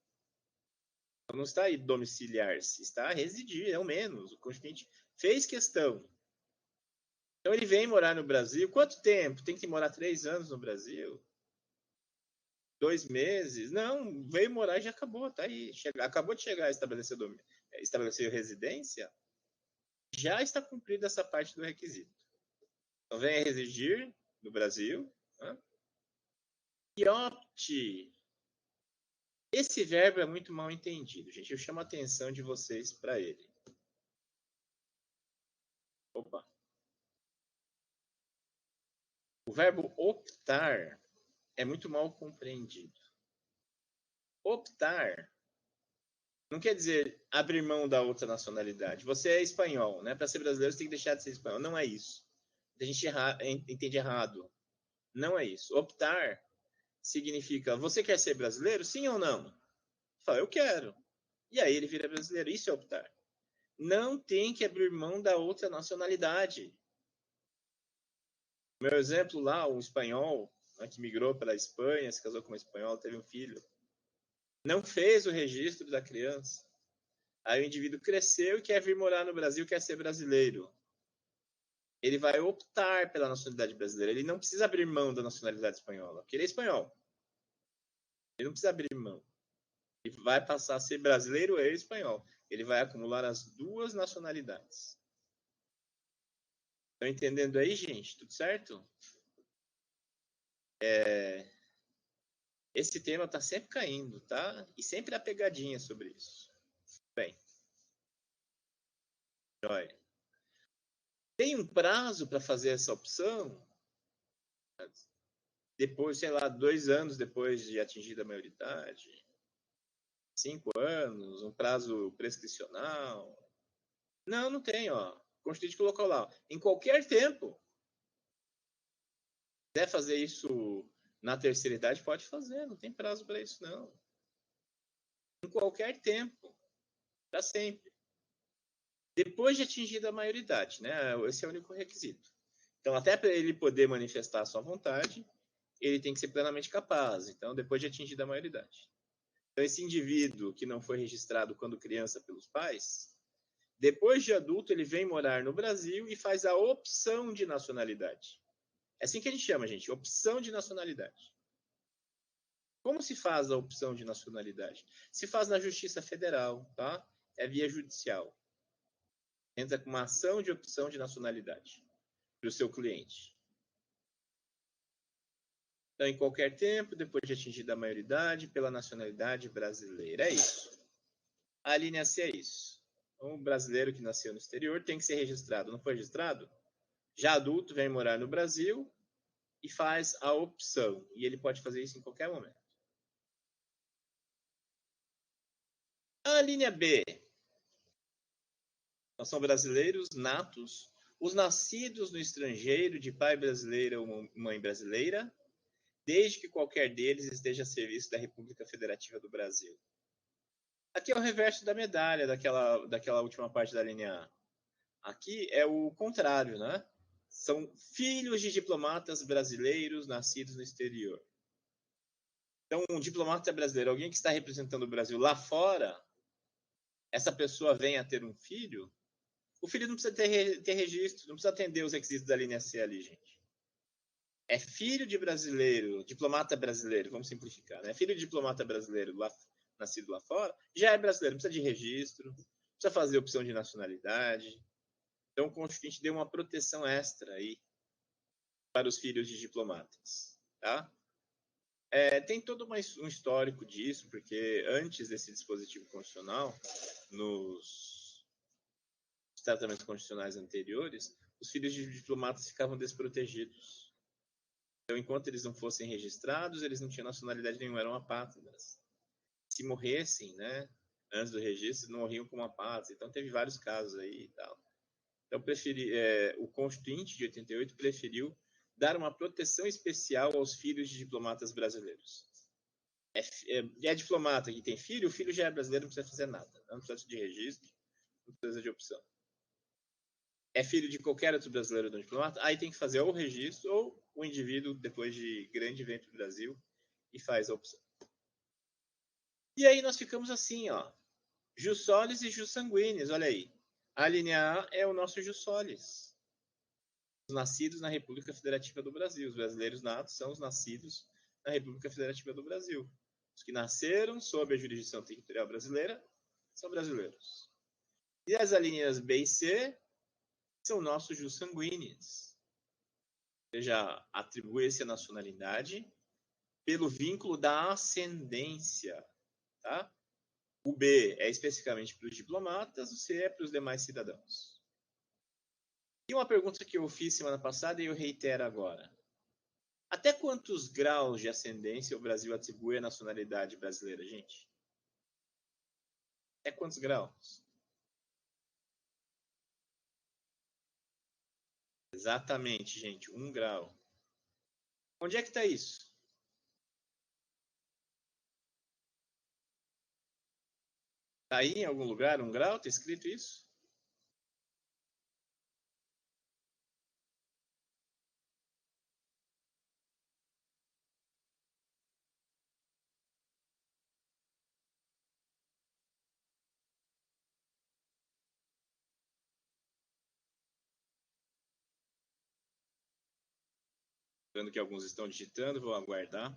Então, não está aí domiciliar-se, está a residir, é o menos. O Constituinte fez questão. Então ele vem morar no Brasil. Quanto tempo? Tem que morar 3 anos no Brasil? 2 meses, não, veio morar e já acabou, tá aí. Acabou de chegar a estabelecer residência, já está cumprida essa parte do requisito. Então, venha residir no Brasil, né? E opte. Esse verbo é muito mal entendido, gente. Eu chamo a atenção de vocês para ele. Opa. O verbo optar é muito mal compreendido. Optar não quer dizer abrir mão da outra nacionalidade. Você é espanhol, né? Para ser brasileiro, você tem que deixar de ser espanhol. Não é isso. A gente entende errado. Não é isso. Optar significa, você quer ser brasileiro? Sim ou não? Fala, eu quero. E aí ele vira brasileiro. Isso é optar. Não tem que abrir mão da outra nacionalidade. Meu exemplo lá, um espanhol, né, que migrou para a Espanha, se casou com uma espanhola, teve um filho. Não fez o registro da criança. Aí o indivíduo cresceu e quer vir morar no Brasil, quer ser brasileiro. Ele vai optar pela nacionalidade brasileira. Ele não precisa abrir mão da nacionalidade espanhola, porque ele é espanhol. Ele não precisa abrir mão. Ele vai passar a ser brasileiro e espanhol. Ele vai acumular as duas nacionalidades. Estão entendendo aí, gente? Tudo certo? Esse tema está sempre caindo, tá? E sempre há pegadinha sobre isso. Bem, joia. Tem um prazo para fazer essa opção? Depois, sei lá, 2 anos depois de atingida a maioridade? 5 anos? Um prazo prescricional? Não, não tem, ó. O Constituinte colocou lá. Em qualquer tempo. Se quiser fazer isso na terceira idade, pode fazer. Não tem prazo para isso, não. Em qualquer tempo. Para sempre. Depois de atingida a maioridade, né? Esse é o único requisito. Então, até para ele poder manifestar a sua vontade, ele tem que ser plenamente capaz. Então, depois de atingida a maioridade. Então, esse indivíduo que não foi registrado quando criança pelos pais, depois de adulto, ele vem morar no Brasil e faz a opção de nacionalidade. É assim que a gente chama, gente, opção de nacionalidade. Como se faz a opção de nacionalidade? Se faz na Justiça Federal, tá? É via judicial. Entra com uma ação de opção de nacionalidade para o seu cliente. Então, em qualquer tempo, depois de atingida a maioridade, pela nacionalidade brasileira. É isso. A linha C é isso. Um brasileiro que nasceu no exterior tem que ser registrado. Não foi registrado? Já adulto, vem morar no Brasil e faz a opção. E ele pode fazer isso em qualquer momento. A linha B. Nós são brasileiros natos, os nascidos no estrangeiro de pai brasileiro ou mãe brasileira, desde que qualquer deles esteja a serviço da República Federativa do Brasil. Aqui é o reverso da medalha daquela última parte da linha A. Aqui é o contrário, né? São filhos de diplomatas brasileiros nascidos no exterior. Então, um diplomata brasileiro, alguém que está representando o Brasil lá fora, essa pessoa vem a ter um filho, o filho não precisa ter registro, não precisa atender os requisitos da linha C ali, gente. É filho de brasileiro, diplomata brasileiro, vamos simplificar, né? Filho de diplomata brasileiro nascido lá fora, já é brasileiro, não precisa de registro, não precisa fazer opção de nacionalidade. Então, o Constituinte deu uma proteção extra aí para os filhos de diplomatas, tá? Tem todo um histórico disso, porque antes desse dispositivo constitucional, nos tratamentos constitucionais anteriores, os filhos de diplomatas ficavam desprotegidos. Então, enquanto eles não fossem registrados, eles não tinham nacionalidade nenhuma, eram apátridas. Se morressem, né, antes do registro, não morriam como apátridas. Então, teve vários casos aí e tal. Então, o Constituinte de 88 preferiu dar uma proteção especial aos filhos de diplomatas brasileiros. É diplomata que tem filho, o filho já é brasileiro, não precisa fazer nada. Não precisa de registro, não precisa de opção. É filho de qualquer outro brasileiro do diplomata, aí tem que fazer ou o registro, ou o indivíduo, depois de grande vem para o Brasil e faz a opção. E aí nós ficamos assim, ó. Jus solis e jus sanguinis, olha aí. A linha A é o nosso jus solis. Os nascidos na República Federativa do Brasil. Os brasileiros natos são os nascidos na República Federativa do Brasil. Os que nasceram sob a jurisdição territorial brasileira são brasileiros. E as alíneas B e C são nossos jus sanguíneos. Ou seja, atribui-se a nacionalidade pelo vínculo da ascendência. Tá? O B é especificamente para os diplomatas, o C é para os demais cidadãos. E uma pergunta que eu fiz semana passada e eu reitero agora. Até quantos graus de ascendência o Brasil atribui à nacionalidade brasileira, gente? Até quantos graus? Exatamente, gente, 1 grau. Onde é que está isso? Está aí em algum lugar 1 grau? Está escrito isso? Vendo que alguns estão digitando, vou aguardar.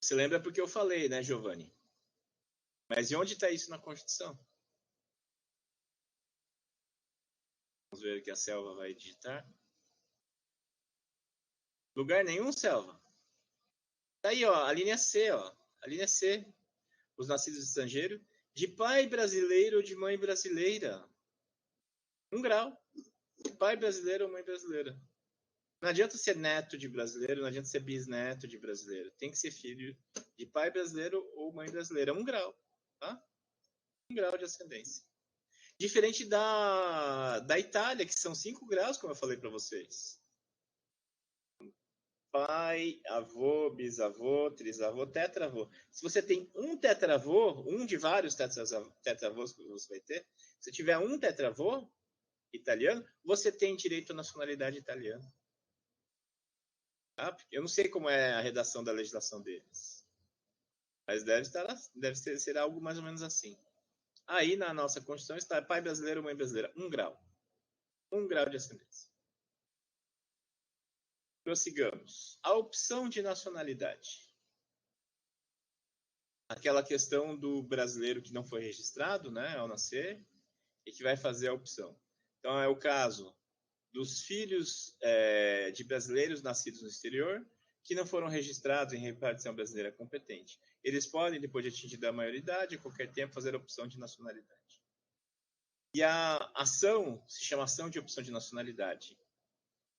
Você lembra porque eu falei, né, Giovanni? Mas e onde está isso na Constituição? Vamos ver o que a Selva vai digitar. Lugar nenhum, Selva. Tá aí, ó, a linha C, ó. A linha C. Os nascidos estrangeiros, de pai brasileiro ou de mãe brasileira. 1 grau. De pai brasileiro ou mãe brasileira. Não adianta ser neto de brasileiro, não adianta ser bisneto de brasileiro. Tem que ser filho de pai brasileiro ou mãe brasileira. 1 grau. Tá? 1 grau de ascendência. Diferente da Itália, que são 5 graus, como eu falei para vocês. Pai, avô, bisavô, trisavô, tetravô. Se você tem um tetravô, um de vários tetravôs que você vai ter, se tiver um tetravô italiano, você tem direito à nacionalidade italiana. Tá? Eu não sei como é a redação da legislação deles, mas deve ser algo mais ou menos assim. Aí na nossa Constituição está pai brasileiro, mãe brasileira, 1 grau. 1 grau de ascendência. Prossigamos. A opção de nacionalidade. Aquela questão do brasileiro que não foi registrado, né, ao nascer, e que vai fazer a opção. Então, é o caso dos filhos de brasileiros nascidos no exterior que não foram registrados em repartição brasileira competente. Eles podem, depois de atingida a maioridade, a qualquer tempo, fazer a opção de nacionalidade. E a ação se chama ação de opção de nacionalidade.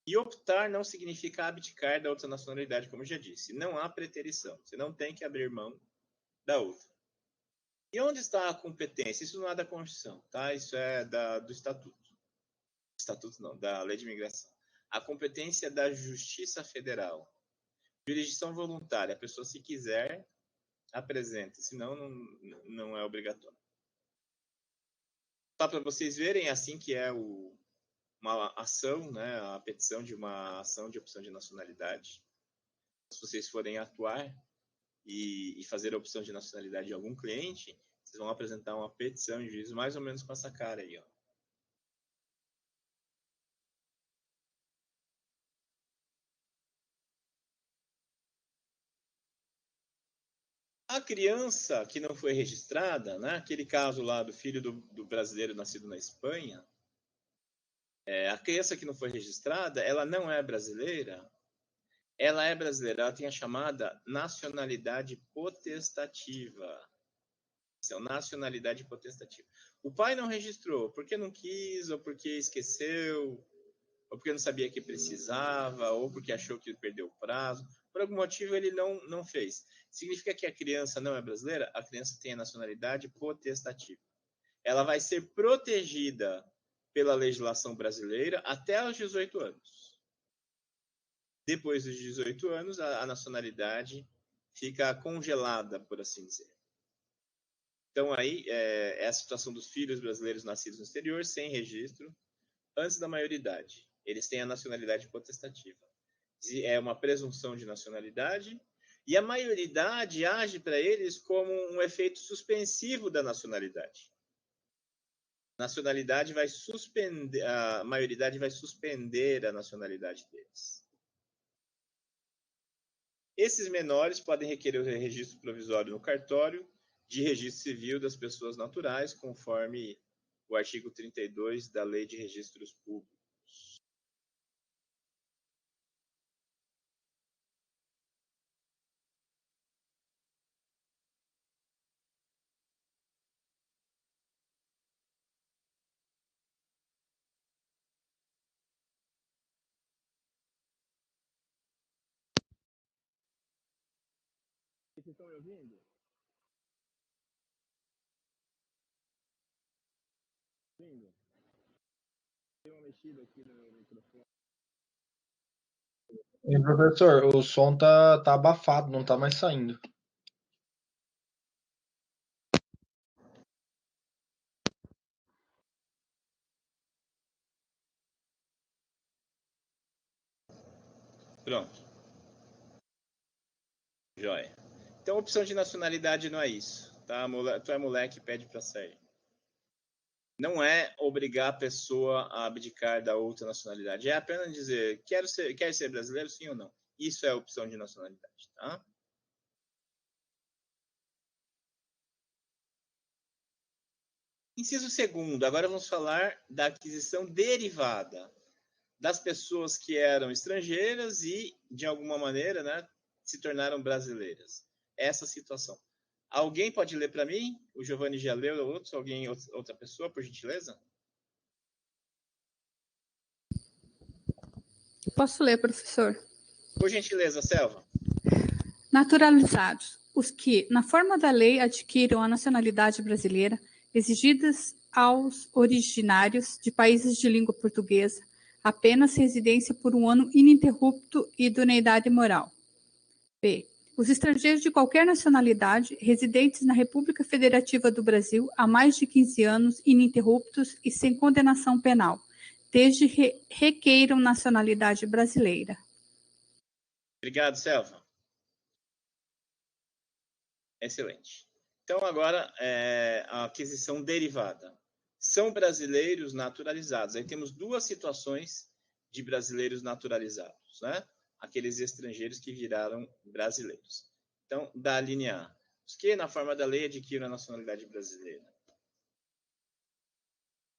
E optar não significa abdicar da outra nacionalidade, como eu já disse. Não há preterição. Você não tem que abrir mão da outra. E onde está a competência? Isso não é da Constituição, tá? Isso é do Estatuto. Estatuto não, da Lei de Imigração. A competência é da Justiça Federal. Jurisdição voluntária. A pessoa, se quiser, apresenta. Senão, não é obrigatório. Só para vocês verem, assim que é uma ação, né? A petição de uma ação de opção de nacionalidade. Se vocês forem atuar e fazer a opção de nacionalidade de algum cliente, vocês vão apresentar uma petição em juízo mais ou menos com essa cara aí, ó. A criança que não foi registrada, né, aquele caso lá do filho do brasileiro nascido na Espanha, a criança que não foi registrada, ela não é brasileira, ela é brasileira, ela tem a chamada nacionalidade potestativa. Isso é nacionalidade potestativa. O pai não registrou porque não quis, ou porque esqueceu, ou porque não sabia que precisava, ou porque achou que perdeu o prazo. Por algum motivo ele não fez. Significa que a criança não é brasileira? A criança tem a nacionalidade potestativa. Ela vai ser protegida pela legislação brasileira até os 18 anos. Depois dos 18 anos, a nacionalidade fica congelada, por assim dizer. Então, aí é a situação dos filhos brasileiros nascidos no exterior, sem registro, antes da maioridade. Eles têm a nacionalidade potestativa. É uma presunção de nacionalidade, e a maioridade age para eles como um efeito suspensivo da nacionalidade. nacionalidade vai suspender, a maioridade vai suspender a nacionalidade deles. Esses menores podem requerer o registro provisório no cartório de registro civil das pessoas naturais, conforme o artigo 32 da Lei de Registros Públicos. Vocês estão me ouvindo? Ouvindo? Tem uma mexida aqui no microfone. E, professor, o som tá abafado, não tá mais saindo. Pronto. Joia. Então, opção de nacionalidade não é isso, tá? Tu é moleque, pede para sair. Não é obrigar a pessoa a abdicar da outra nacionalidade. É apenas dizer, quer ser brasileiro, sim ou não. Isso é a opção de nacionalidade, tá? Inciso 2º, agora vamos falar da aquisição derivada das pessoas que eram estrangeiras e, de alguma maneira, né, se tornaram brasileiras. Essa situação. Alguém pode ler para mim? O Giovanni já leu, outra pessoa, por gentileza? Posso ler, professor? Por gentileza, Selva. Naturalizados, os que, na forma da lei, adquiram a nacionalidade brasileira, exigidas aos originários de países de língua portuguesa, apenas residência por 1 ano ininterrupto e idoneidade moral. B. Os estrangeiros de qualquer nacionalidade, residentes na República Federativa do Brasil há mais de 15 anos, ininterruptos e sem condenação penal, desde requeiram nacionalidade brasileira. Obrigado, Selva. Excelente. Então, agora, a aquisição derivada. São brasileiros naturalizados. Aí temos duas situações de brasileiros naturalizados, né? Aqueles estrangeiros que viraram brasileiros. Então, da linha A. Os que, na forma da lei, adquiriram a nacionalidade brasileira.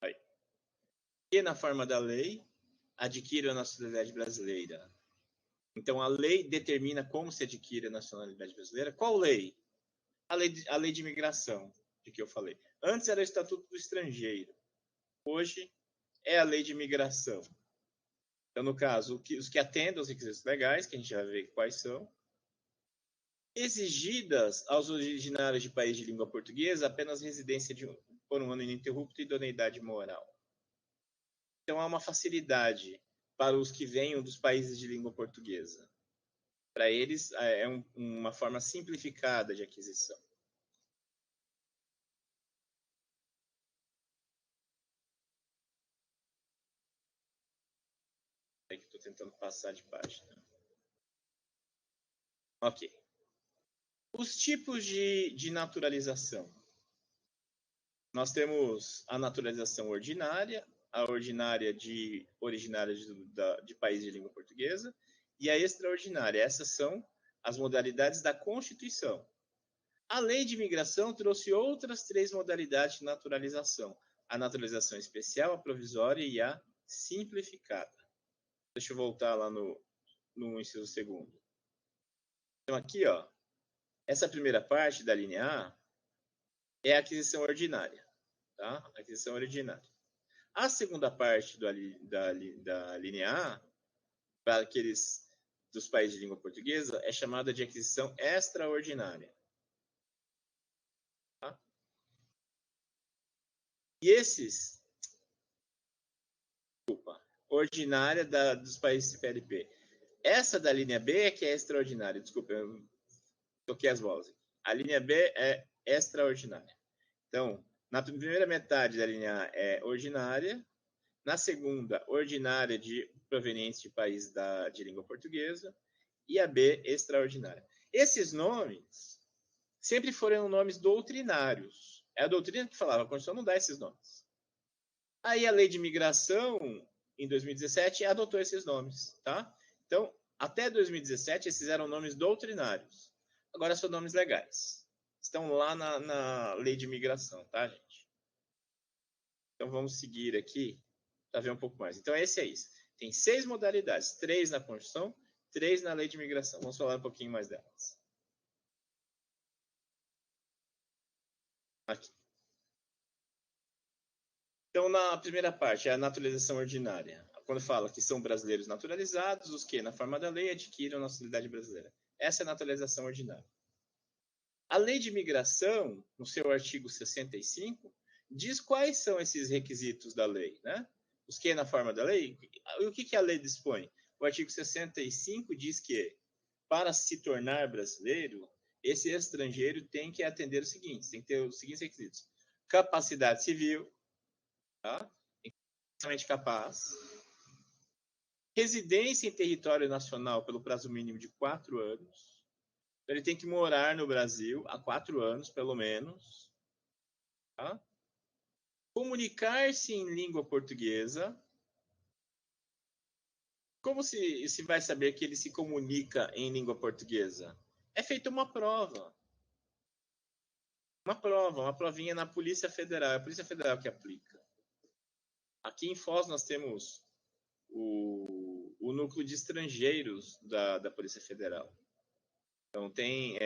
Aí. Os que, na forma da lei, adquiriram a nacionalidade brasileira. Então, a lei determina como se adquire a nacionalidade brasileira. Qual lei? A lei de imigração, de que eu falei. Antes era o Estatuto do Estrangeiro. Hoje é a lei de imigração. Então, no caso, os que atendem aos requisitos legais, que a gente já vai ver quais são, exigidas aos originários de país de língua portuguesa apenas residência por 1 ano ininterrupto e idoneidade moral. Então, há uma facilidade para os que venham dos países de língua portuguesa. Para eles, é uma forma simplificada de aquisição. É que estou tentando passar de página. Ok. Os tipos de naturalização. Nós temos a naturalização ordinária, a ordinária de originária de país de língua portuguesa, e a extraordinária. Essas são as modalidades da Constituição. A Lei de Imigração trouxe outras 3 modalidades de naturalização: a naturalização especial, a provisória e a simplificada. Deixa eu voltar lá no inciso 2º. Então, aqui, ó, essa primeira parte da linha A é a aquisição ordinária. Tá? Aquisição ordinária. A segunda parte da linha A, para aqueles dos países de língua portuguesa, é chamada de aquisição extraordinária. Tá? E esses... Desculpa. Ordinária dos países CPLP. Essa da linha B é que é extraordinária. Desculpa, eu toquei as bolas. A linha B é extraordinária. Então, na primeira metade da linha A é ordinária, na segunda, ordinária de proveniente de país de língua portuguesa, e a B, extraordinária. Esses nomes sempre foram nomes doutrinários. É a doutrina que falava, a Constituição não dá esses nomes. Aí a lei de imigração, em 2017, adotou esses nomes, tá? Então, até 2017, esses eram nomes doutrinários. Agora são nomes legais. Estão lá na lei de imigração, tá, gente? Então, vamos seguir aqui para ver um pouco mais. Então, esse é isso. Tem 6 modalidades, 3 na Constituição, 3 na lei de imigração. Vamos falar um pouquinho mais delas. Aqui. Então, na primeira parte, é a naturalização ordinária. Quando fala que são brasileiros naturalizados, os que, na forma da lei, adquiriram nacionalidade brasileira. Essa é a naturalização ordinária. A lei de imigração, no seu artigo 65, diz quais são esses requisitos da lei, né? Os que, na forma da lei, o que a lei dispõe? O artigo 65 diz que, para se tornar brasileiro, esse estrangeiro tem que atender o seguinte, tem que ter os seguintes requisitos. Capacidade civil, tá? Extremamente capaz. Residência em território nacional pelo prazo mínimo de 4 anos. Ele tem que morar no Brasil há 4 anos, pelo menos. Tá? Comunicar-se em língua portuguesa. Como se vai saber que ele se comunica em língua portuguesa? É feita uma prova. Uma provinha na Polícia Federal. É a Polícia Federal que aplica. Aqui em Foz nós temos o núcleo de estrangeiros da Polícia Federal. Então tem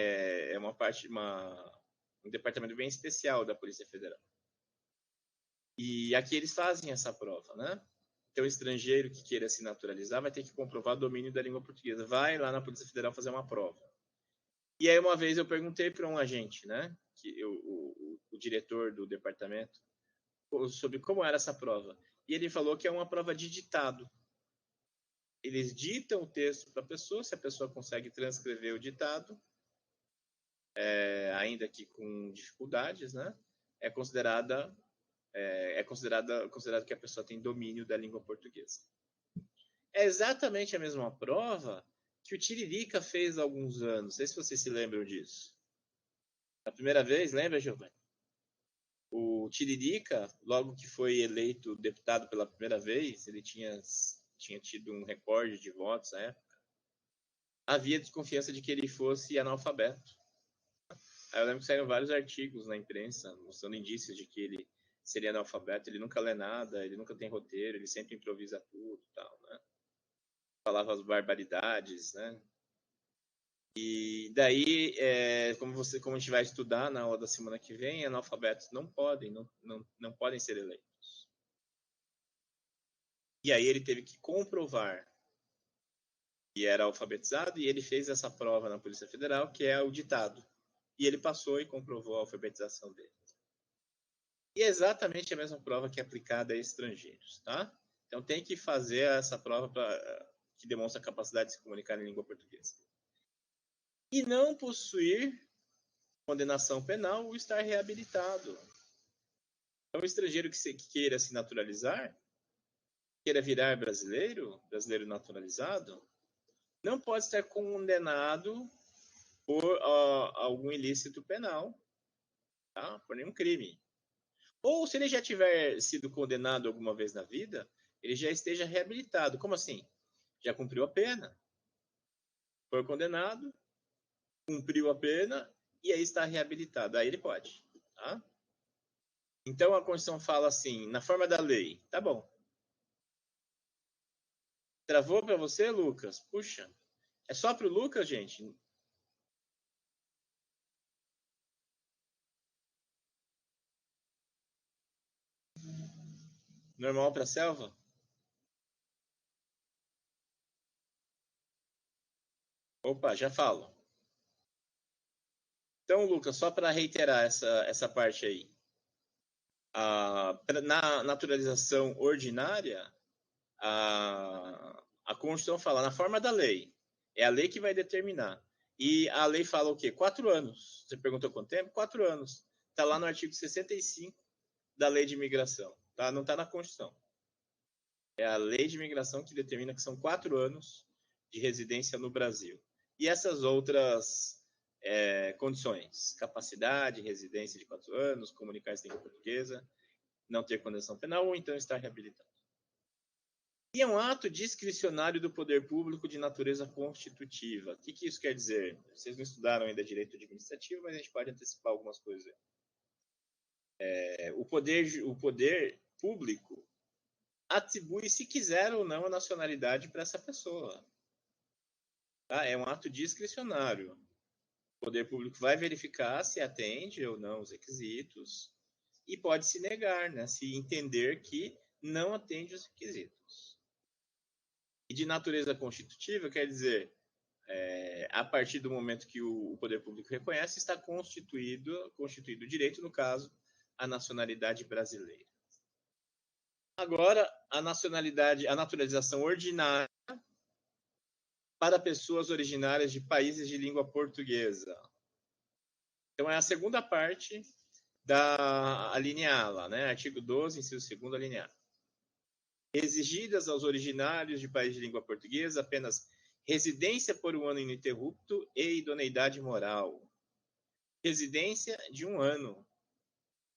um departamento bem especial da Polícia Federal. E aqui eles fazem essa prova, né? Então o estrangeiro que queira se naturalizar vai ter que comprovar o domínio da língua portuguesa. Vai lá na Polícia Federal fazer uma prova. E aí uma vez eu perguntei para um agente, né? O diretor do departamento, sobre como era essa prova. E ele falou que é uma prova de ditado. Eles ditam o texto para a pessoa, se a pessoa consegue transcrever o ditado, ainda que com dificuldades, né? É considerado que a pessoa tem domínio da língua portuguesa. É exatamente a mesma prova que o Tiririca fez há alguns anos. Não sei se vocês se lembram disso. A primeira vez, lembra, Giovanni? O Tiririca, logo que foi eleito deputado pela primeira vez, ele tinha tido um recorde de votos na época. Havia desconfiança de que ele fosse analfabeto. Aí eu lembro que saíram vários artigos na imprensa mostrando indícios de que ele seria analfabeto. Ele nunca lê nada, ele nunca tem roteiro, ele sempre improvisa tudo e tal, né? Falava as barbaridades, né? E daí, como a gente vai estudar na aula da semana que vem, analfabetos não podem ser eleitos. E aí ele teve que comprovar que era alfabetizado e ele fez essa prova na Polícia Federal, que é o ditado. E ele passou e comprovou a alfabetização dele. E é exatamente a mesma prova que é aplicada a estrangeiros, tá? Então tem que fazer essa prova que demonstra a capacidade de se comunicar em língua portuguesa. E não possuir condenação penal ou estar reabilitado. Então, o estrangeiro que queira se naturalizar, queira virar brasileiro naturalizado, não pode estar condenado por algum ilícito penal, tá? Por nenhum crime. Ou se ele já tiver sido condenado alguma vez na vida, ele já esteja reabilitado. Como assim? Já cumpriu a pena, foi condenado, cumpriu a pena e aí está reabilitado. Aí ele pode, tá? Então a Constituição fala assim, na forma da lei, tá bom. Travou para você, Lucas? Puxa, é só para o Lucas, gente? Normal para a selva? Opa, já falo. Então, Lucas, só para reiterar essa parte aí. Na naturalização ordinária, a Constituição fala na forma da lei. É a lei que vai determinar. E a lei fala o quê? 4 anos. Você perguntou quanto tempo? 4 anos. Está lá no artigo 65 da Lei de Imigração. Tá? Não está na Constituição. É a Lei de Imigração que determina que são 4 anos de residência no Brasil. E essas outras condições, capacidade, residência de 4 anos, comunicar-se em língua portuguesa, não ter condenação penal ou então estar reabilitado. E é um ato discricionário do poder público de natureza constitutiva. O que isso quer dizer? Vocês não estudaram ainda direito administrativo, mas a gente pode antecipar algumas coisas. O poder público atribui, se quiser ou não, a nacionalidade para essa pessoa. Tá? É um ato discricionário. O poder público vai verificar se atende ou não os requisitos e pode se negar, né? Se entender que não atende os requisitos. E de natureza constitutiva, quer dizer, a partir do momento que o poder público reconhece, está constituído o direito, no caso, a nacionalidade brasileira. Agora, a naturalização ordinária para pessoas originárias de países de língua portuguesa. Então, é a segunda parte da linha A, lá, né? Artigo 12, inciso 2º, a linha A. Exigidas aos originários de país de língua portuguesa apenas residência por um ano ininterrupto e idoneidade moral. Residência de 1 ano.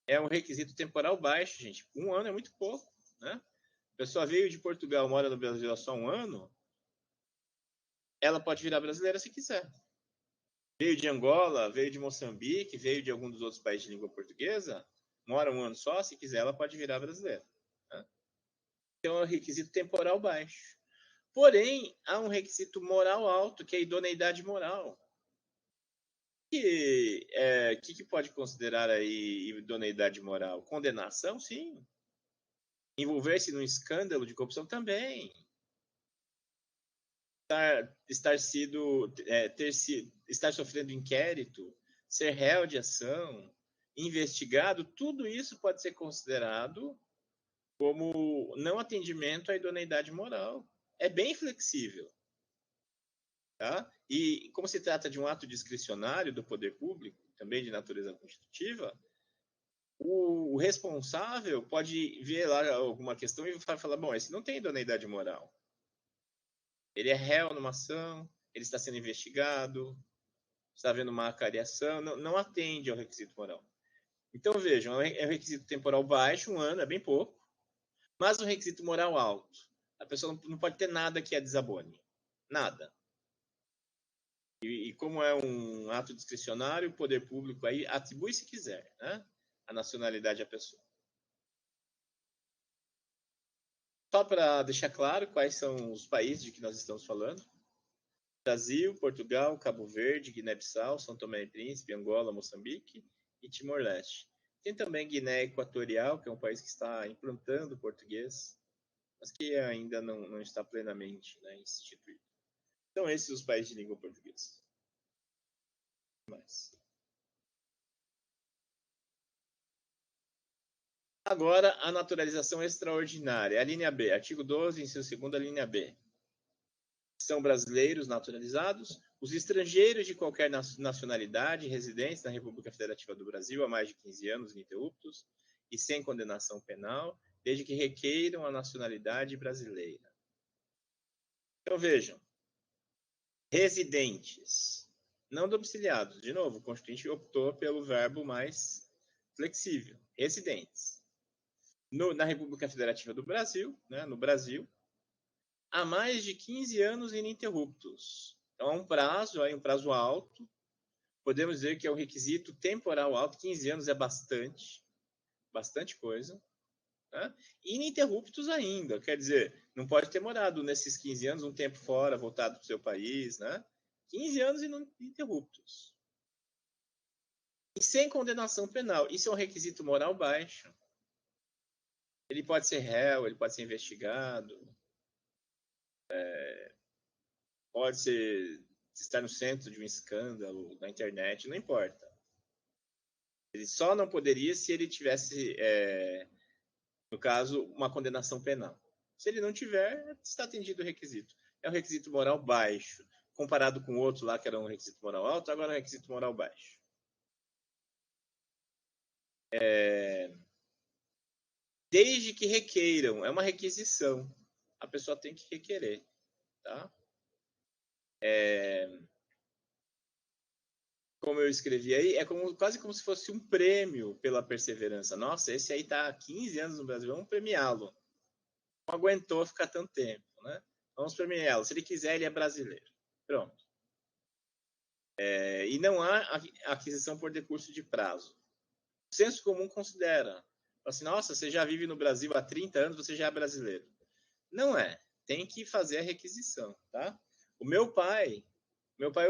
É um requisito temporal baixo, gente. 1 ano é muito pouco, né? A pessoa veio de Portugal, mora no Brasil há só 1 ano, ela pode virar brasileira se quiser. Veio de Angola, veio de Moçambique, veio de algum dos outros países de língua portuguesa, mora 1 ano só, se quiser, ela pode virar brasileira. Né? Então, é um requisito temporal baixo. Porém, há um requisito moral alto, que é a idoneidade moral. Que pode considerar aí idoneidade moral? Condenação, sim. Envolver-se num escândalo de corrupção também. Estar sofrendo inquérito, ser réu de ação, investigado, tudo isso pode ser considerado como não atendimento à idoneidade moral. É bem flexível. Tá? E como se trata de um ato discricionário do poder público, também de natureza constitutiva, o responsável pode ver lá alguma questão e falar, bom, esse não tem idoneidade moral. Ele é réu numa ação, ele está sendo investigado, está havendo uma acariação, não atende ao requisito moral. Então, vejam, é um requisito temporal baixo, 1 ano, é bem pouco, mas um requisito moral alto. A pessoa não pode ter nada que a desabone. Nada. E como é um ato discricionário, o poder público aí atribui, se quiser, né, a nacionalidade à pessoa. Só para deixar claro quais são os países de que nós estamos falando. Brasil, Portugal, Cabo Verde, Guiné-Bissau, São Tomé e Príncipe, Angola, Moçambique e Timor-Leste. Tem também Guiné Equatorial, que é um país que está implantando o português, mas que ainda não está plenamente, né, instituído. Então, esses são os países de língua portuguesa. Agora, a naturalização extraordinária. A linha B, artigo 12, inciso 2º, a linha B. São brasileiros naturalizados, os estrangeiros de qualquer nacionalidade residentes na República Federativa do Brasil há mais de 15 anos ininterruptos e sem condenação penal, desde que requeiram a nacionalidade brasileira. Então, vejam. Residentes, não domiciliados. De novo, o Constituinte optou pelo verbo mais flexível. Residentes. Na República Federativa do Brasil, né, no Brasil, há mais de 15 anos ininterruptos. Então, há um prazo alto. Podemos dizer que é um requisito temporal alto. 15 anos é bastante coisa. Né? Ininterruptos ainda, quer dizer, não pode ter morado nesses 15 anos um tempo fora, voltado para o seu país. Né? 15 anos ininterruptos. E sem condenação penal. Isso é um requisito moral baixo. Ele pode ser réu, ele pode ser investigado, pode estar no centro de um escândalo na internet, não importa. Ele só não poderia se ele tivesse, no caso, uma condenação penal. Se ele não tiver, está atendido o requisito. É um requisito moral baixo. Comparado com o outro lá, que era um requisito moral alto, agora é um requisito moral baixo. Desde que requeiram, é uma requisição. A pessoa tem que requerer. Tá? como eu escrevi aí, é quase como se fosse um prêmio pela perseverança. Nossa, esse aí está há 15 anos no Brasil, vamos premiá-lo. Não aguentou ficar tanto tempo, né? Vamos premiá-lo. Se ele quiser, ele é brasileiro. Pronto. E não há aquisição por decurso de prazo. O senso comum considera, assim, nossa, você já vive no Brasil há 30 anos, você já é brasileiro. Não é. Tem que fazer a requisição, tá? O meu pai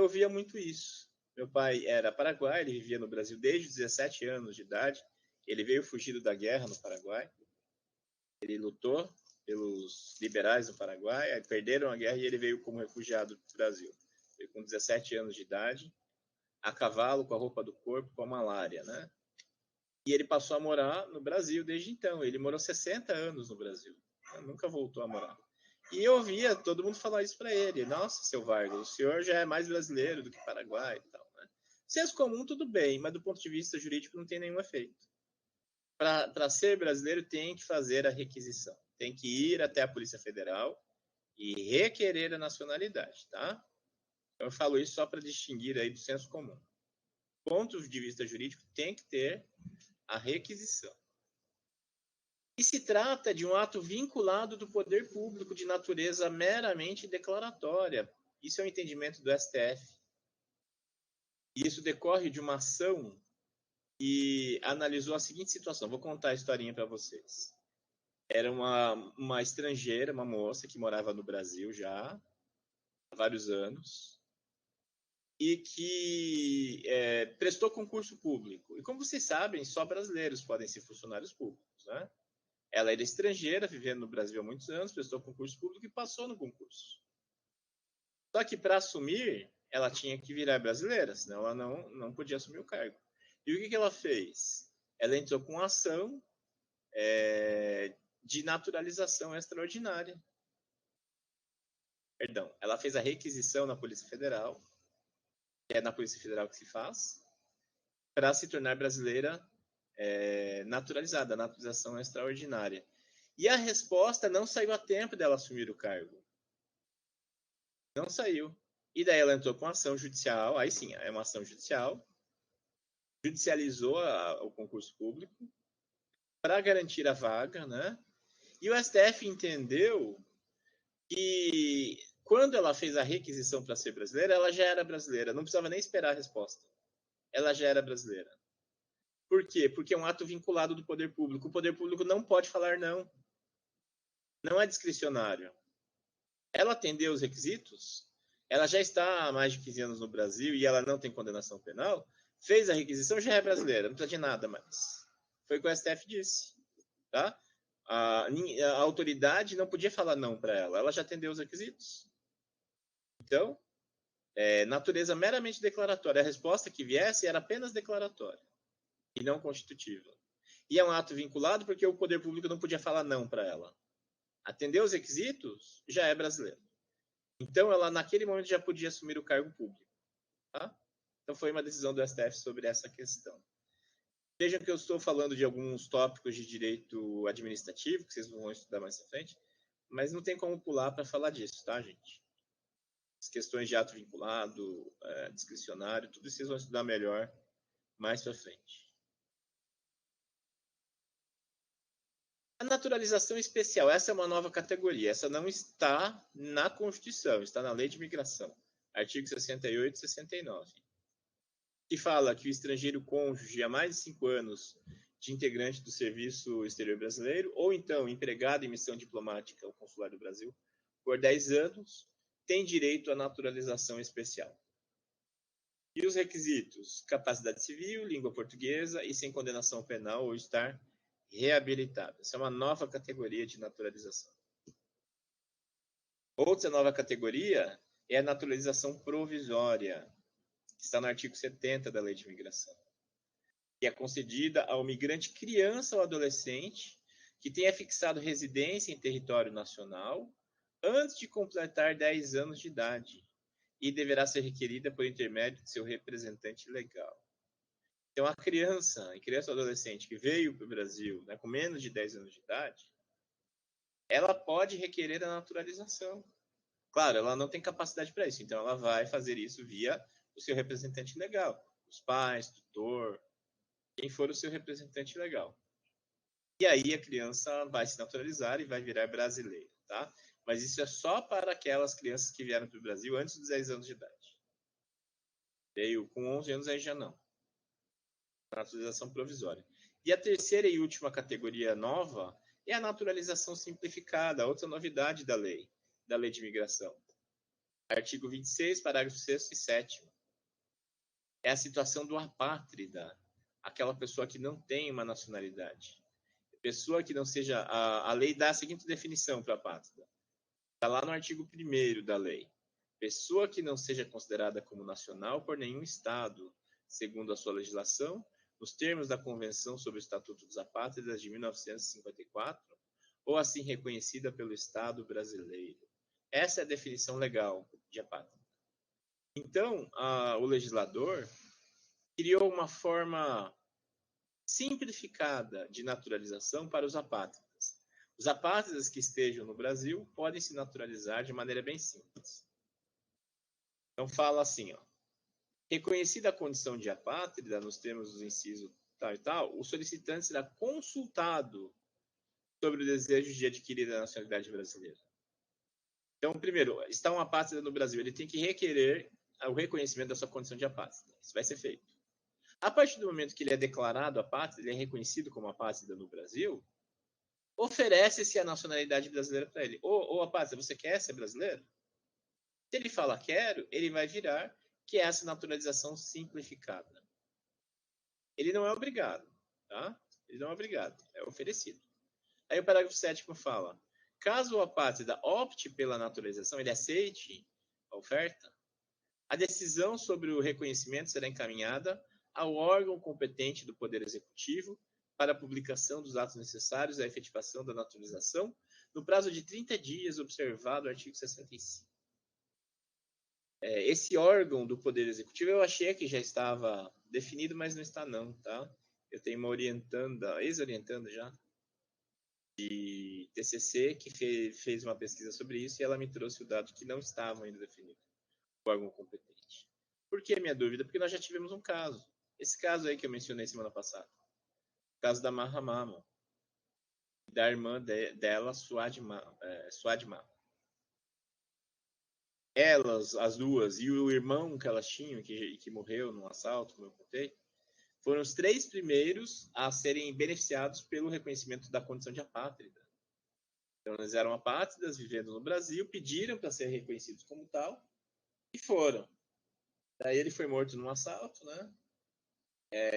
ouvia muito isso. Meu pai era paraguaio, ele vivia no Brasil desde os 17 anos de idade. Ele veio fugido da guerra no Paraguai. Ele lutou pelos liberais no Paraguai, aí perderam a guerra e ele veio como refugiado para o Brasil. Veio com 17 anos de idade, a cavalo, com a roupa do corpo, com a malária, né? E ele passou a morar no Brasil desde então. Ele morou 60 anos no Brasil. Nunca voltou a morar. E eu ouvia todo mundo falar isso para ele. Nossa, seu Vargas, o senhor já é mais brasileiro do que Paraguai e tal, né? Senso comum, tudo bem, mas do ponto de vista jurídico não tem nenhum efeito. Para ser brasileiro, tem que fazer a requisição. Tem que ir até a Polícia Federal e requerer a nacionalidade, tá? Eu falo isso só para distinguir aí do senso comum. Pontos de vista jurídico, tem que ter a requisição. E se trata de um ato vinculado do poder público de natureza meramente declaratória. Isso é o entendimento do STF. E isso decorre de uma ação que analisou a seguinte situação. Vou contar a historinha para vocês. Era uma estrangeira, uma moça que morava no Brasil já há vários anos e que prestou concurso público. E como vocês sabem, só brasileiros podem ser funcionários públicos, né? Ela era estrangeira, vivendo no Brasil há muitos anos, prestou concurso público e passou no concurso. Só que para assumir, ela tinha que virar brasileira, senão ela não podia assumir o cargo. E o que ela fez? Ela entrou com ação de naturalização extraordinária. Perdão, ela fez a requisição na Polícia Federal, que é na Polícia Federal que se faz, para se tornar brasileira naturalizada, naturalização extraordinária. E a resposta não saiu a tempo dela assumir o cargo. Não saiu. E daí ela entrou com ação judicial, aí sim, é uma ação judicial, judicializou o concurso público para garantir a vaga, né? E o STF entendeu que quando ela fez a requisição para ser brasileira, ela já era brasileira, não precisava nem esperar a resposta. Ela já era brasileira. Por quê? Porque é um ato vinculado do poder público. O poder público não pode falar não. Não é discricionário. Ela atendeu os requisitos, ela já está há mais de 15 anos no Brasil e ela não tem condenação penal, fez a requisição, já é brasileira, não precisa de nada mais. Foi o que o STF disse. Tá? A autoridade não podia falar não para ela, ela já atendeu os requisitos. Então, natureza meramente declaratória. A resposta que viesse era apenas declaratória e não constitutiva. E é um ato vinculado porque o poder público não podia falar não para ela. Atendeu os requisitos, já é brasileira. Então, ela naquele momento já podia assumir o cargo público. Tá? Então, foi uma decisão do STF sobre essa questão. Vejam que eu estou falando de alguns tópicos de direito administrativo, que vocês vão estudar mais à frente, mas não tem como pular para falar disso, tá, gente? As questões de ato vinculado, discricionário, tudo isso vocês vão estudar melhor mais para frente. A naturalização especial, essa é uma nova categoria. Essa não está na Constituição, está na Lei de Imigração, artigo 68 e 69, que fala que o estrangeiro cônjuge há mais de 5 anos de integrante do Serviço Exterior Brasileiro, ou então empregado em missão diplomática ou consular do Brasil, por 10 anos, tem direito à naturalização especial. E os requisitos? Capacidade civil, língua portuguesa e sem condenação penal ou estar reabilitado. Essa é uma nova categoria de naturalização. Outra nova categoria é a naturalização provisória, que está no artigo 70 da Lei de Imigração, que é concedida ao migrante criança ou adolescente que tenha fixado residência em território nacional antes de completar 10 anos de idade e deverá ser requerida por intermédio de seu representante legal. Então, a criança ou adolescente que veio para o Brasil, né, com menos de 10 anos de idade, ela pode requerer a naturalização. Claro, ela não tem capacidade para isso, então ela vai fazer isso via o seu representante legal. os pais, tutor, quem for o seu representante legal. E aí a criança vai se naturalizar e vai virar brasileira, tá? Mas isso é só para aquelas crianças que vieram para o Brasil antes dos 10 anos de idade. Veio com 11 anos, aí já não. Naturalização provisória. E a terceira e última categoria nova é a naturalização simplificada, outra novidade da lei de imigração. Artigo 26, parágrafo 6º e 7º. É a situação do apátrida, aquela pessoa que não tem uma nacionalidade. Pessoa que não seja... A lei dá a seguinte definição para apátrida. Está lá no artigo 1º da lei. Pessoa que não seja considerada como nacional por nenhum Estado, segundo a sua legislação, nos termos da Convenção sobre o Estatuto dos Apátridas de 1954, ou assim reconhecida pelo Estado brasileiro. Essa é a definição legal de apátrida. Então, o legislador criou uma forma simplificada de naturalização para os apátridas. Os apátridas que estejam no Brasil podem se naturalizar de maneira bem simples. Então, fala assim, ó. Reconhecida a condição de apátrida nos termos dos incisos tal e tal, o solicitante será consultado sobre o desejo de adquirir a nacionalidade brasileira. Então, primeiro, está um apátrida no Brasil, ele tem que requerer o reconhecimento da sua condição de apátrida. Isso vai ser feito. A partir do momento que ele é declarado apátrida, ele é reconhecido como apátrida no Brasil, oferece-se a nacionalidade brasileira para ele. Ô, apátrida, você quer ser brasileiro? Se ele fala quero, ele vai virar, que é essa naturalização simplificada. Ele não é obrigado, tá? Ele não é obrigado, é oferecido. Aí o parágrafo 7º fala, caso o apátrida opte pela naturalização, ele aceite a oferta, a decisão sobre o reconhecimento será encaminhada ao órgão competente do Poder Executivo para a publicação dos atos necessários à efetivação da naturalização no prazo de 30 dias, observado o artigo 65. Esse órgão do Poder Executivo eu achei que já estava definido, mas não está não, tá? Eu tenho uma orientanda, ex-orientanda já, de TCC, que fez uma pesquisa sobre isso e ela me trouxe o dado que não estava ainda definido, o órgão competente. Por que minha dúvida? Porque nós já tivemos um caso. Esse caso aí que eu mencionei semana passada. O caso da Mahamama. Da irmã dela, Suadma. Elas, as duas, e o irmão que elas tinham, que morreu num assalto, como eu contei, foram os 3 primeiros a serem beneficiados pelo reconhecimento da condição de apátrida. Então, eles eram apátridas, vivendo no Brasil, pediram para ser reconhecidos como tal, e foram. Daí ele foi morto num assalto, né?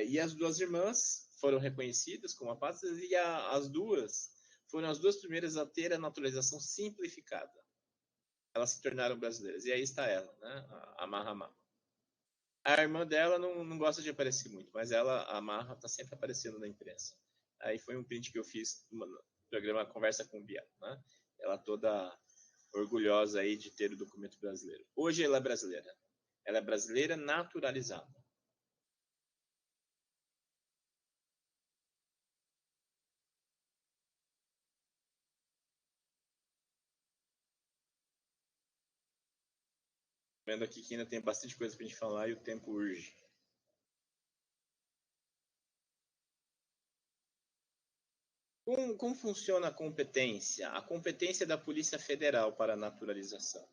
E as 2 irmãs foram reconhecidas como apátridas, e as duas foram as 2 primeiras a ter a naturalização simplificada. Elas se tornaram brasileiras. E aí está ela, né? A Mahamama. A irmã dela não gosta de aparecer muito, mas ela, a Marra, está sempre aparecendo na imprensa. Aí foi um print que eu fiz no programa Conversa com o Bia, né? Ela toda orgulhosa aí de ter o documento brasileiro. Hoje ela é brasileira. Ela é brasileira naturalizada. Vendo aqui que ainda tem bastante coisa para a gente falar e o tempo urge. Como funciona a competência? A competência da Polícia Federal para a naturalização.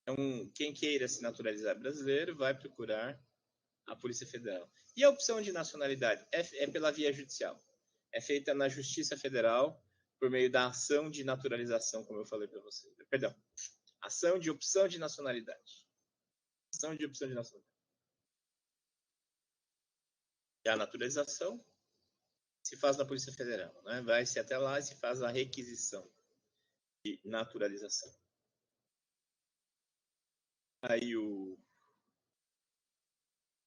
Então, quem queira se naturalizar brasileiro vai procurar a Polícia Federal. E a opção de nacionalidade é pela via judicial. É feita na Justiça Federal por meio da ação de naturalização, como eu falei para você. Perdão, ação de opção de nacionalidade. Ação de opção de nacionalidade. E a naturalização se faz na Polícia Federal, né? Vai-se até lá e se faz a requisição de naturalização. Aí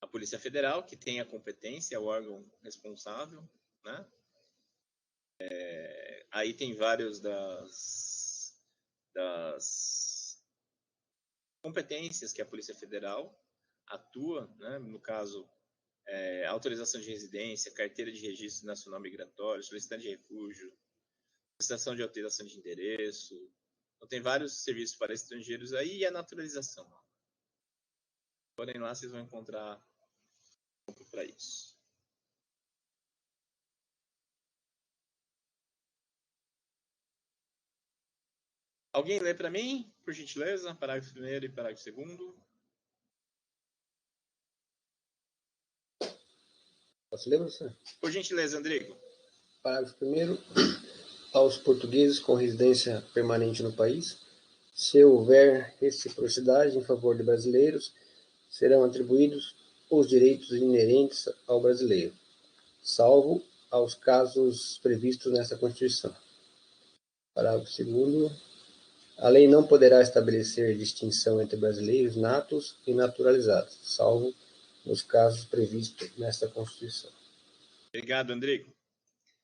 a Polícia Federal, que tem a competência, é o órgão responsável, né? Aí tem vários das competências que a Polícia Federal atua, né? No caso, autorização de residência, carteira de registro nacional migratório, solicitante de refúgio, solicitação de autorização de endereço. Então, tem vários serviços para estrangeiros aí e a naturalização. Porém, lá vocês vão encontrar para isso. Alguém lê para mim, por gentileza, parágrafo 1º e parágrafo 2º? Posso ler, professor? Por gentileza, Andrigo. Parágrafo 1º. Aos portugueses com residência permanente no país, se houver reciprocidade em favor de brasileiros, serão atribuídos os direitos inerentes ao brasileiro, salvo aos casos previstos nesta Constituição. Parágrafo 2º. A lei não poderá estabelecer distinção entre brasileiros natos e naturalizados, salvo nos casos previstos nesta Constituição. Obrigado, Andrigo.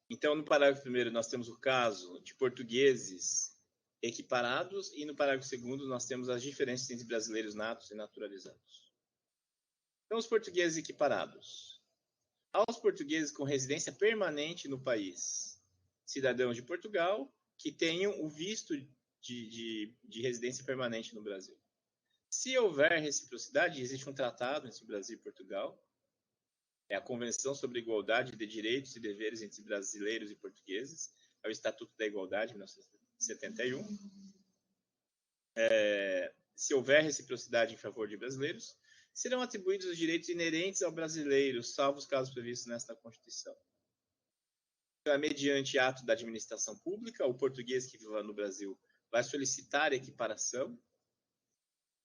Então, no parágrafo 1º, nós temos o caso de portugueses equiparados e no parágrafo 2º nós temos as diferenças entre brasileiros natos e naturalizados. Então, os portugueses equiparados. Aos portugueses com residência permanente no país, cidadãos de Portugal que tenham o visto de residência permanente no Brasil. Se houver reciprocidade, existe um tratado entre o Brasil e Portugal, é a Convenção sobre a Igualdade de Direitos e Deveres entre Brasileiros e Portugueses, é o Estatuto da Igualdade, de 1971. Se houver reciprocidade em favor de brasileiros, serão atribuídos os direitos inerentes ao brasileiro, salvo os casos previstos nesta Constituição. Então, mediante ato da administração pública, o português que vive no Brasil vai solicitar equiparação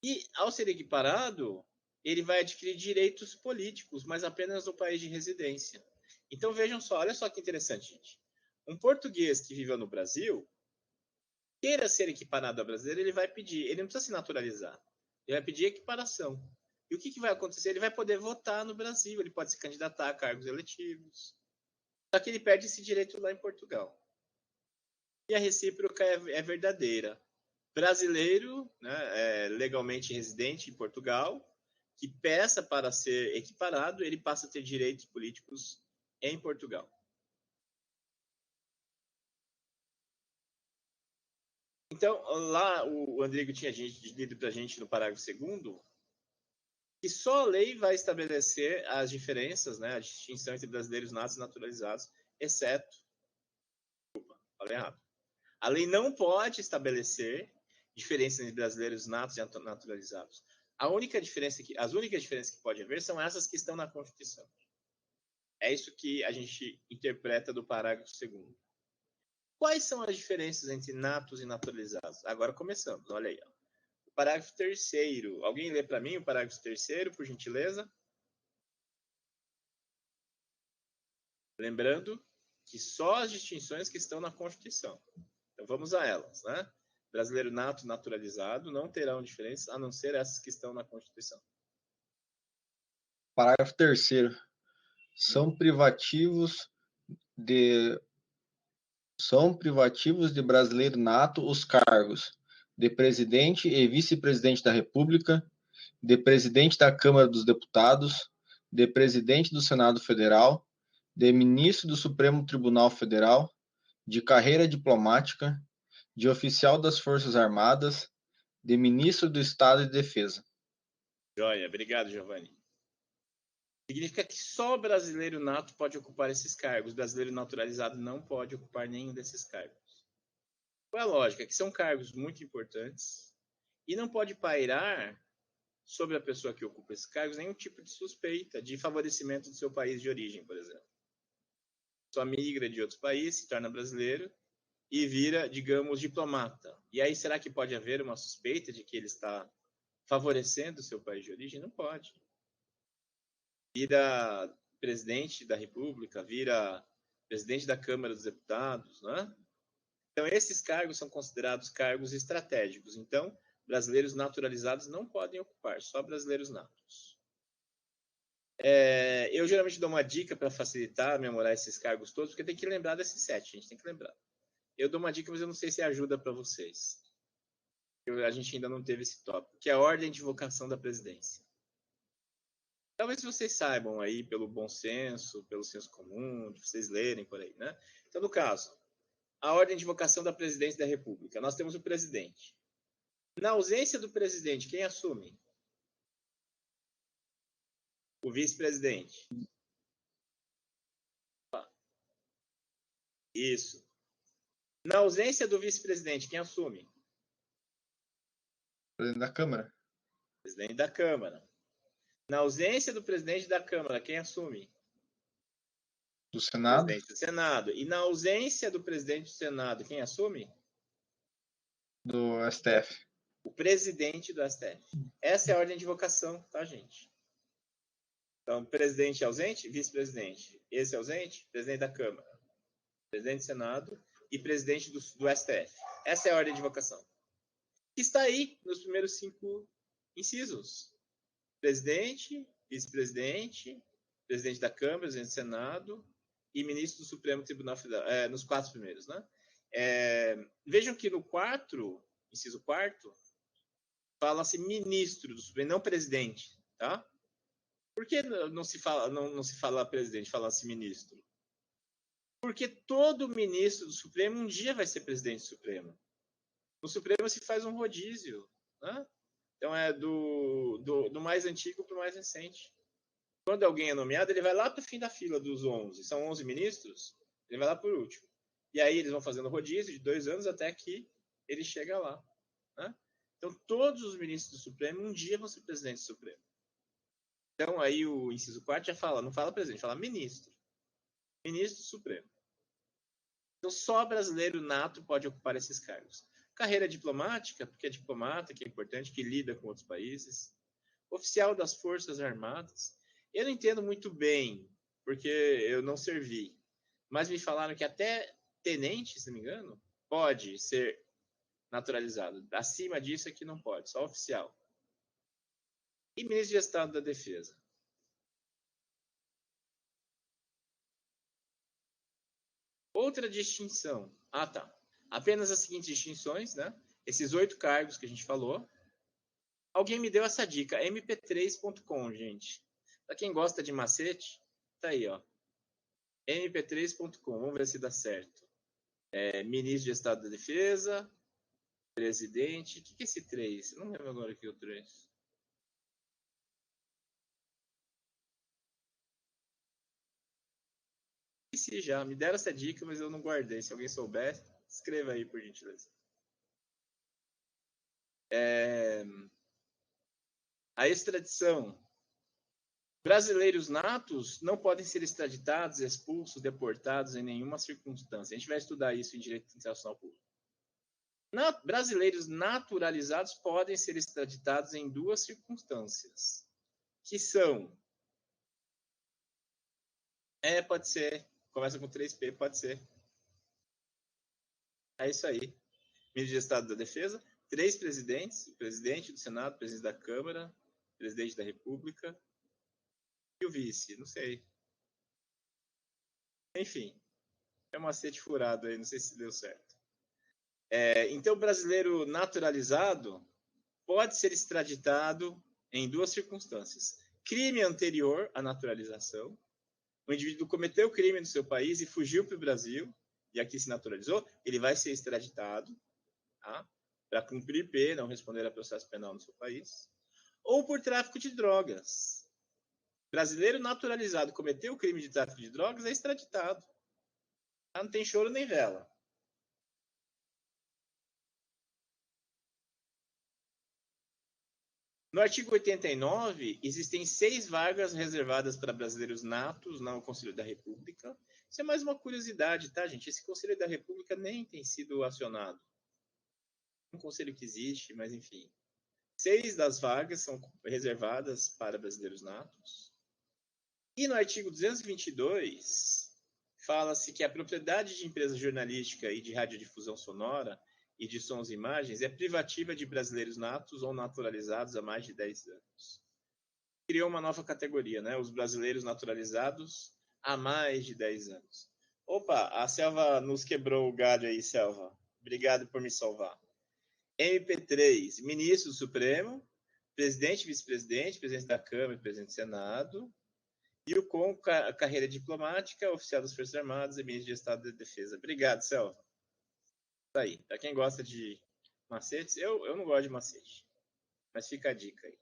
e, ao ser equiparado, ele vai adquirir direitos políticos, mas apenas no país de residência. Então, vejam só, olha só que interessante, gente. Um português que vive no Brasil, queira ser equiparado ao brasileiro, ele vai pedir, ele não precisa se naturalizar, ele vai pedir equiparação. E o que vai acontecer? Ele vai poder votar no Brasil, ele pode se candidatar a cargos eletivos. Só que ele perde esse direito lá em Portugal. E a recíproca é verdadeira. Brasileiro, né, legalmente residente em Portugal, que peça para ser equiparado, ele passa a ter direitos políticos em Portugal. Então, lá o Andrigo tinha lido para a gente no parágrafo 2º, que só a lei vai estabelecer as diferenças, né, a distinção entre brasileiros natos e naturalizados, exceto... Desculpa, falei errado. A lei não pode estabelecer diferenças entre brasileiros natos e naturalizados. As únicas diferenças que pode haver são essas que estão na Constituição. É isso que a gente interpreta do parágrafo 2º. Quais são as diferenças entre natos e naturalizados? Agora começamos, olha aí. Ó. O parágrafo 3º. Alguém lê para mim o parágrafo 3º, por gentileza? Lembrando que só as distinções que estão na Constituição. Então vamos a elas, né? Brasileiro nato e naturalizado não terão diferenças, a não ser essas que estão na Constituição. Parágrafo 3º. São privativos de brasileiro nato os cargos de presidente e vice-presidente da República, de presidente da Câmara dos Deputados, de presidente do Senado Federal, de ministro do Supremo Tribunal Federal, de carreira diplomática, de oficial das Forças Armadas, de ministro do Estado de Defesa. Joia, obrigado, Giovanni. Significa que só o brasileiro nato pode ocupar esses cargos. O brasileiro naturalizado não pode ocupar nenhum desses cargos. Qual é a lógica? Que são cargos muito importantes e não pode pairar sobre a pessoa que ocupa esses cargos nenhum tipo de suspeita de favorecimento do seu país de origem, por exemplo. A pessoa migra de outro país, se torna brasileiro e vira, digamos, diplomata. E aí, será que pode haver uma suspeita de que ele está favorecendo o seu país de origem? Não pode. Vira presidente da República, vira presidente da Câmara dos Deputados, né? Então, esses cargos são considerados cargos estratégicos. Então, brasileiros naturalizados não podem ocupar, só brasileiros natos. Eu geralmente dou uma dica para facilitar, memorar esses cargos todos, porque tem que lembrar desses 7, a gente tem que lembrar. Eu dou uma dica, mas eu não sei se ajuda para vocês. A gente ainda não teve esse tópico, que é a ordem de vocação da presidência. Talvez vocês saibam aí, pelo bom senso, pelo senso comum, de vocês lerem por aí, né? Então, no caso, a ordem de vocação da presidência da República. Nós temos o presidente. Na ausência do presidente, quem assume? O vice-presidente. Isso. Na ausência do vice-presidente, quem assume? Presidente da Câmara. Presidente da Câmara. Na ausência do presidente da Câmara, quem assume? Do Senado. Presidente do Senado. E na ausência do presidente do Senado, quem assume? Do STF. O presidente do STF. Essa é a ordem de vocação, tá, gente? Então, presidente ausente, vice-presidente. Esse ausente, presidente da Câmara. Presidente do Senado e presidente do STF. Essa é a ordem de vocação. Que está aí nos primeiros 5 incisos. Presidente, vice-presidente, presidente da Câmara, presidente do Senado e ministro do Supremo Tribunal Federal, nos 4 primeiros, né? Vejam que no 4, inciso 4, fala-se ministro do Supremo, não presidente, tá? Por que não se fala presidente, fala-se ministro? Porque todo ministro do Supremo um dia vai ser presidente do Supremo. No Supremo se faz um rodízio, né? Então é do mais antigo para o mais recente. Quando alguém é nomeado, ele vai lá para o fim da fila dos 11. São 11 ministros, ele vai lá por último. E aí eles vão fazendo rodízio de 2 anos até que ele chega lá, né? Então todos os ministros do Supremo um dia vão ser presidentes do Supremo. Então aí o inciso 4 já fala, não fala presidente, fala ministro. Ministro do Supremo. Então só brasileiro nato pode ocupar esses cargos. Carreira diplomática, porque é diplomata, que é importante, que lida com outros países. Oficial das Forças Armadas. Eu não entendo muito bem, porque eu não servi. Mas me falaram que até tenente, se não me engano, pode ser naturalizado. Acima disso é que não pode, só oficial. E ministro de Estado da Defesa. Outra distinção. Ah, tá. Apenas as seguintes distinções, né? Esses 8 cargos que a gente falou. Alguém me deu essa dica, mp3.com, gente. Para quem gosta de macete, tá aí, ó. mp3.com, vamos ver se dá certo. Ministro de Estado da Defesa, presidente. O que é esse 3? Eu não lembro agora o que é o 3. Esqueci já, me deram essa dica, mas eu não guardei. Se alguém souber, escreva aí, por gentileza. A extradição. Brasileiros natos não podem ser extraditados, expulsos, deportados em nenhuma circunstância. A gente vai estudar isso em Direito Internacional Público. Brasileiros naturalizados podem ser extraditados em 2 circunstâncias, que são... pode ser. Começa com 3P, pode ser. É isso aí. Ministro de Estado da Defesa, 3 presidentes, o presidente do Senado, o presidente da Câmara, o presidente da República e o vice, não sei. Enfim, é um macete furado aí, não sei se deu certo. Então, o brasileiro naturalizado pode ser extraditado em 2 circunstâncias. Crime anterior à naturalização. O indivíduo cometeu crime no seu país e fugiu para o Brasil, e aqui se naturalizou, ele vai ser extraditado, tá? Para cumprir pena, não responder a processo penal no seu país. Ou por tráfico de drogas. Brasileiro naturalizado cometeu o crime de tráfico de drogas, é extraditado. Não tem choro nem vela. No artigo 89, existem 6 vagas reservadas para brasileiros natos no Conselho da República. Isso é mais uma curiosidade, tá, gente? Esse Conselho da República nem tem sido acionado. É um conselho que existe, mas enfim. 6 das vagas são reservadas para brasileiros natos. E no artigo 222, fala-se que a propriedade de empresa jornalística e de radiodifusão sonora e de sons e imagens é privativa de brasileiros natos ou naturalizados há mais de 10 anos. Criou uma nova categoria, né? Os brasileiros naturalizados há mais de 10 anos. Opa, a Selva nos quebrou o galho aí, Selva. Obrigado por me salvar. MP3, ministro do Supremo, presidente, vice-presidente, presidente da Câmara e presidente do Senado. E o com carreira diplomática, oficial das Forças Armadas e ministro de Estado da Defesa. Obrigado, Selva. Tá aí. Para quem gosta de macetes, eu não gosto de macete. Mas fica a dica aí.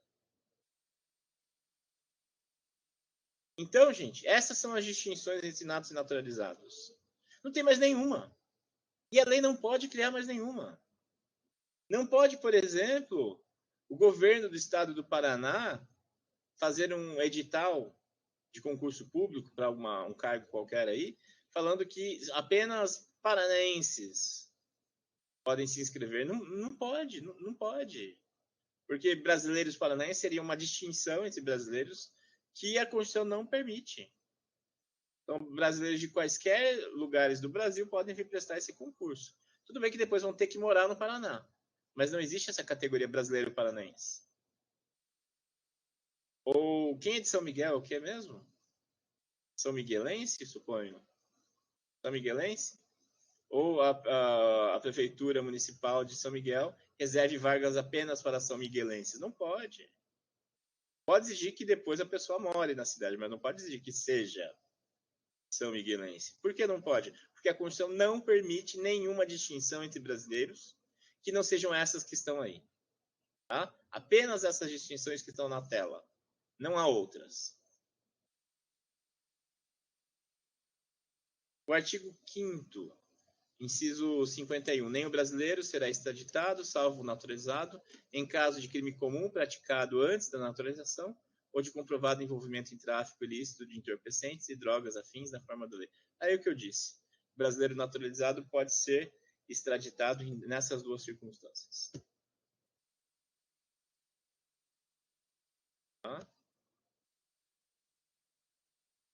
Então, gente, essas são as distinções entre natos e naturalizados. Não tem mais nenhuma. E a lei não pode criar mais nenhuma. Não pode, por exemplo, o governo do estado do Paraná fazer um edital de concurso público para um cargo qualquer aí, falando que apenas paranaenses podem se inscrever. Não pode, não pode. Porque brasileiros paranaenses seria uma distinção entre brasileiros que a Constituição não permite. Então, brasileiros de quaisquer lugares do Brasil podem vir prestar esse concurso. Tudo bem que depois vão ter que morar no Paraná, mas não existe essa categoria brasileiro paranaense. Ou quem é de São Miguel, o que é mesmo? São Miguelense, suponho? São Miguelense? Ou a Prefeitura Municipal de São Miguel reserve vagas apenas para São Miguelenses? Não pode. Pode exigir que depois a pessoa more na cidade, mas não pode exigir que seja São Miguelense. Por que não pode? Porque a Constituição não permite nenhuma distinção entre brasileiros que não sejam essas que estão aí. Tá? Apenas essas distinções que estão na tela. Não há outras. O artigo 5º, inciso 51. Nem o brasileiro será extraditado, salvo naturalizado, em caso de crime comum praticado antes da naturalização ou de comprovado envolvimento em tráfico ilícito de entorpecentes e drogas afins na forma da lei. Aí o que eu disse. O brasileiro naturalizado pode ser extraditado nessas duas circunstâncias. Tá?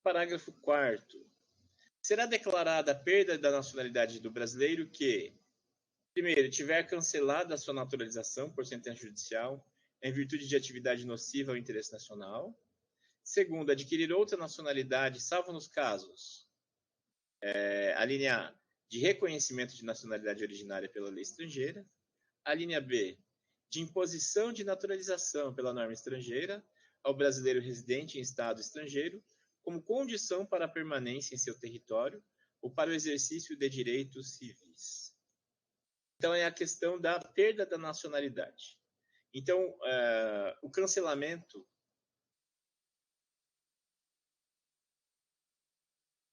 Parágrafo 4º. Será declarada a perda da nacionalidade do brasileiro que, primeiro, tiver cancelado a sua naturalização por sentença judicial em virtude de atividade nociva ao interesse nacional. Segundo, adquirir outra nacionalidade, salvo nos casos, a linha A, de reconhecimento de nacionalidade originária pela lei estrangeira. A linha B, de imposição de naturalização pela norma estrangeira ao brasileiro residente em estado estrangeiro, como condição para a permanência em seu território ou para o exercício de direitos civis. Então, é a questão da perda da nacionalidade. Então, o cancelamento.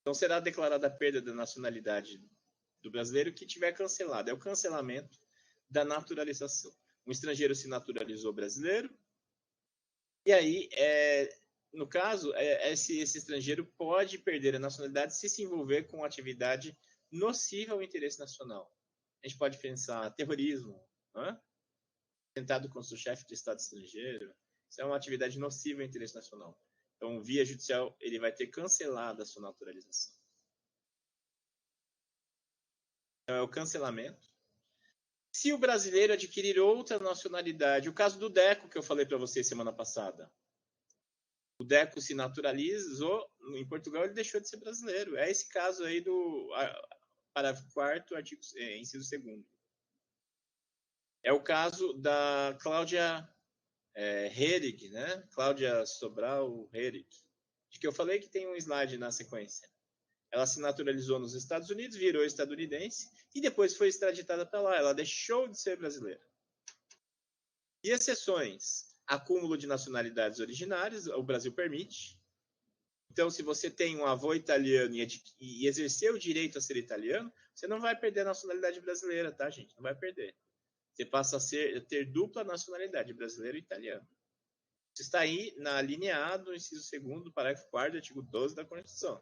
Então, será declarada a perda da nacionalidade do brasileiro que tiver cancelado. É o cancelamento da naturalização. Um estrangeiro se naturalizou brasileiro, e aí, no caso, esse estrangeiro pode perder a nacionalidade se envolver com atividade nociva ao interesse nacional. A gente pode pensar terrorismo, atentado contra o chefe de Estado estrangeiro. Isso é uma atividade nociva ao interesse nacional. Então, via judicial, ele vai ter cancelado a sua naturalização. Então, é o cancelamento. Se o brasileiro adquirir outra nacionalidade, o caso do Deco, que eu falei para vocês semana passada. O Deco se naturalizou, em Portugal ele deixou de ser brasileiro. É esse caso aí do parágrafo 4º, artigo, inciso 2º. É o caso da Cláudia Herrig, né? Cláudia Sobral Herrig, de que eu falei que tem um slide na sequência. Ela se naturalizou nos Estados Unidos, virou estadunidense e depois foi extraditada para lá. Ela deixou de ser brasileira. E exceções? Acúmulo de nacionalidades originárias, o Brasil permite. Então, se você tem um avô italiano e exerceu o direito a ser italiano, você não vai perder a nacionalidade brasileira, tá, gente? Não vai perder. Você passa a ter dupla nacionalidade, brasileiro e italiano. Isso está aí na linha A do inciso 2º, parágrafo 4º, artigo 12 da Constituição.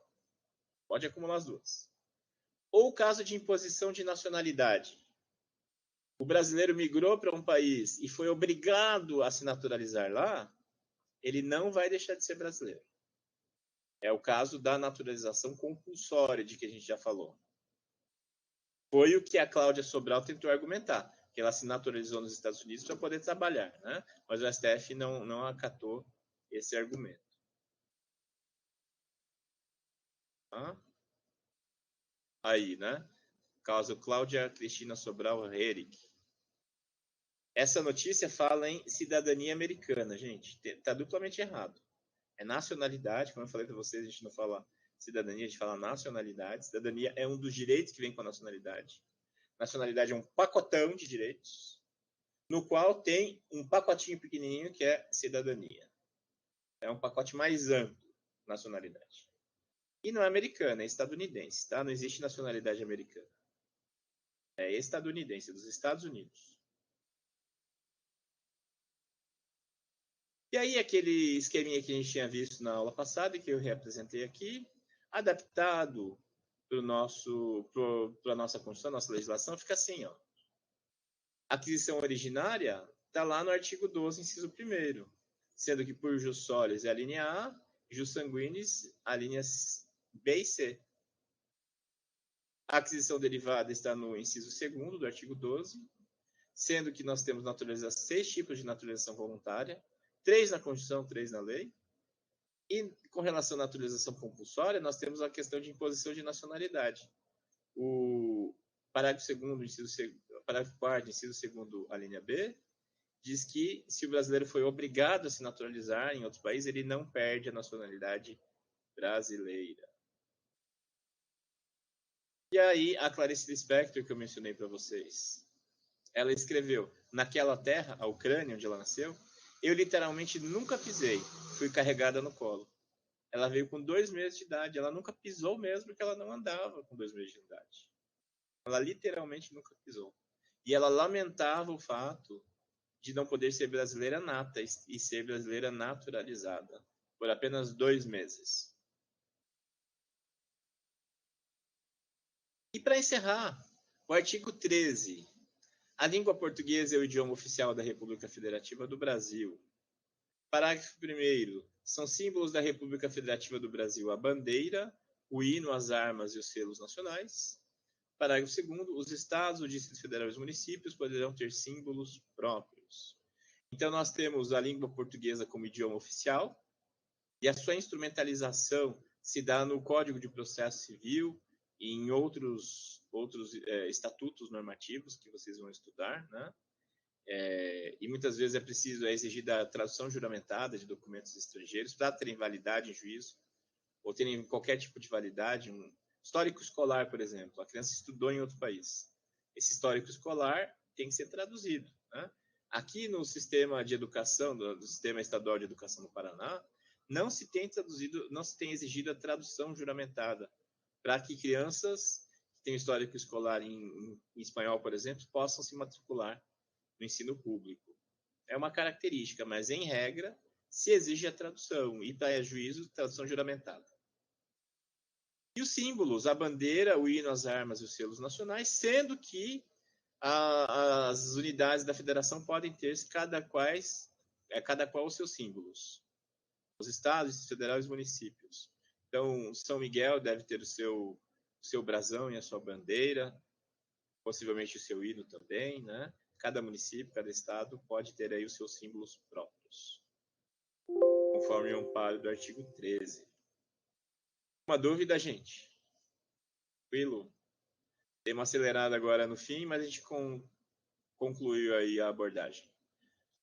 Pode acumular as duas. Ou caso de imposição de nacionalidade. O brasileiro migrou para um país e foi obrigado a se naturalizar lá, ele não vai deixar de ser brasileiro. É o caso da naturalização compulsória, de que a gente já falou. Foi o que a Cláudia Sobral tentou argumentar, que ela se naturalizou nos Estados Unidos para poder trabalhar, né? Mas o STF não acatou esse argumento. Aí, né? Caso Cláudia Cristina Sobral Herrig. Essa notícia fala em cidadania americana, gente. Está duplamente errado. É nacionalidade, como eu falei para vocês, a gente não fala cidadania, a gente fala nacionalidade. Cidadania é um dos direitos que vem com a nacionalidade. Nacionalidade é um pacotão de direitos, no qual tem um pacotinho pequenininho que é cidadania. É um pacote mais amplo. nacionalidade. E não é americana, é estadunidense, tá? Não existe nacionalidade americana. É estadunidense, dos Estados Unidos. E aí, aquele esqueminha que a gente tinha visto na aula passada e que eu reapresentei aqui, adaptado para a nossa Constituição, nossa legislação, fica assim, ó. A aquisição originária está lá no artigo 12, inciso 1º, sendo que por jus solis é a linha A, jus sanguinis a linhas B e C. A aquisição derivada está no inciso 2º do artigo 12, sendo que nós temos 6 tipos de naturalização voluntária, 3 na Constituição, 3 na lei. E com relação à naturalização compulsória, nós temos a questão de imposição de nacionalidade. O parágrafo 4º, inciso 2º, a linha B, diz que se o brasileiro foi obrigado a se naturalizar em outros países, ele não perde a nacionalidade brasileira. E aí, a Clarice Lispector, que eu mencionei para vocês, ela escreveu, naquela terra, a Ucrânia, onde ela nasceu, eu literalmente nunca pisei, fui carregada no colo. Ela veio com 2 meses de idade, ela nunca pisou mesmo, porque ela não andava com 2 meses de idade. Ela literalmente nunca pisou. E ela lamentava o fato de não poder ser brasileira nata e ser brasileira naturalizada por apenas 2 meses. E para encerrar, o artigo 13. A língua portuguesa é o idioma oficial da República Federativa do Brasil. Parágrafo 1º. São símbolos da República Federativa do Brasil a bandeira, o hino, as armas e os selos nacionais. Parágrafo 2º. Os estados, o Distrito Federal e os municípios poderão ter símbolos próprios. Então, nós temos a língua portuguesa como idioma oficial e a sua instrumentalização se dá no Código de Processo Civil e em outros estatutos normativos que vocês vão estudar, né? E muitas vezes é exigida a tradução juramentada de documentos estrangeiros para terem validade em juízo ou terem qualquer tipo de validade. Um histórico escolar, por exemplo, a criança estudou em outro país. Esse histórico escolar tem que ser traduzido, né? Aqui no sistema de educação, do Sistema Estadual de Educação do Paraná, não se tem exigido a tradução juramentada para que crianças que têm histórico escolar em espanhol, por exemplo, possam se matricular no ensino público. É uma característica, mas em regra se exige a tradução e para juízo, tradução juramentada. E os símbolos, a bandeira, o hino, as armas e os selos nacionais, sendo que as unidades da federação podem ter cada qual os seus símbolos. Os estados, os federais e os municípios. Então, São Miguel deve ter o seu brasão e a sua bandeira, possivelmente o seu hino também, né? Cada município, cada estado pode ter aí os seus símbolos próprios, conforme o amparo do artigo 13. Uma dúvida, gente? Tranquilo? Dei uma acelerada agora no fim, mas a gente concluiu aí a abordagem.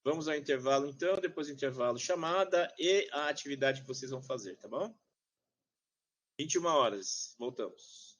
Vamos ao intervalo, então. Depois do intervalo, chamada e a atividade que vocês vão fazer, tá bom? 21 horas. Voltamos.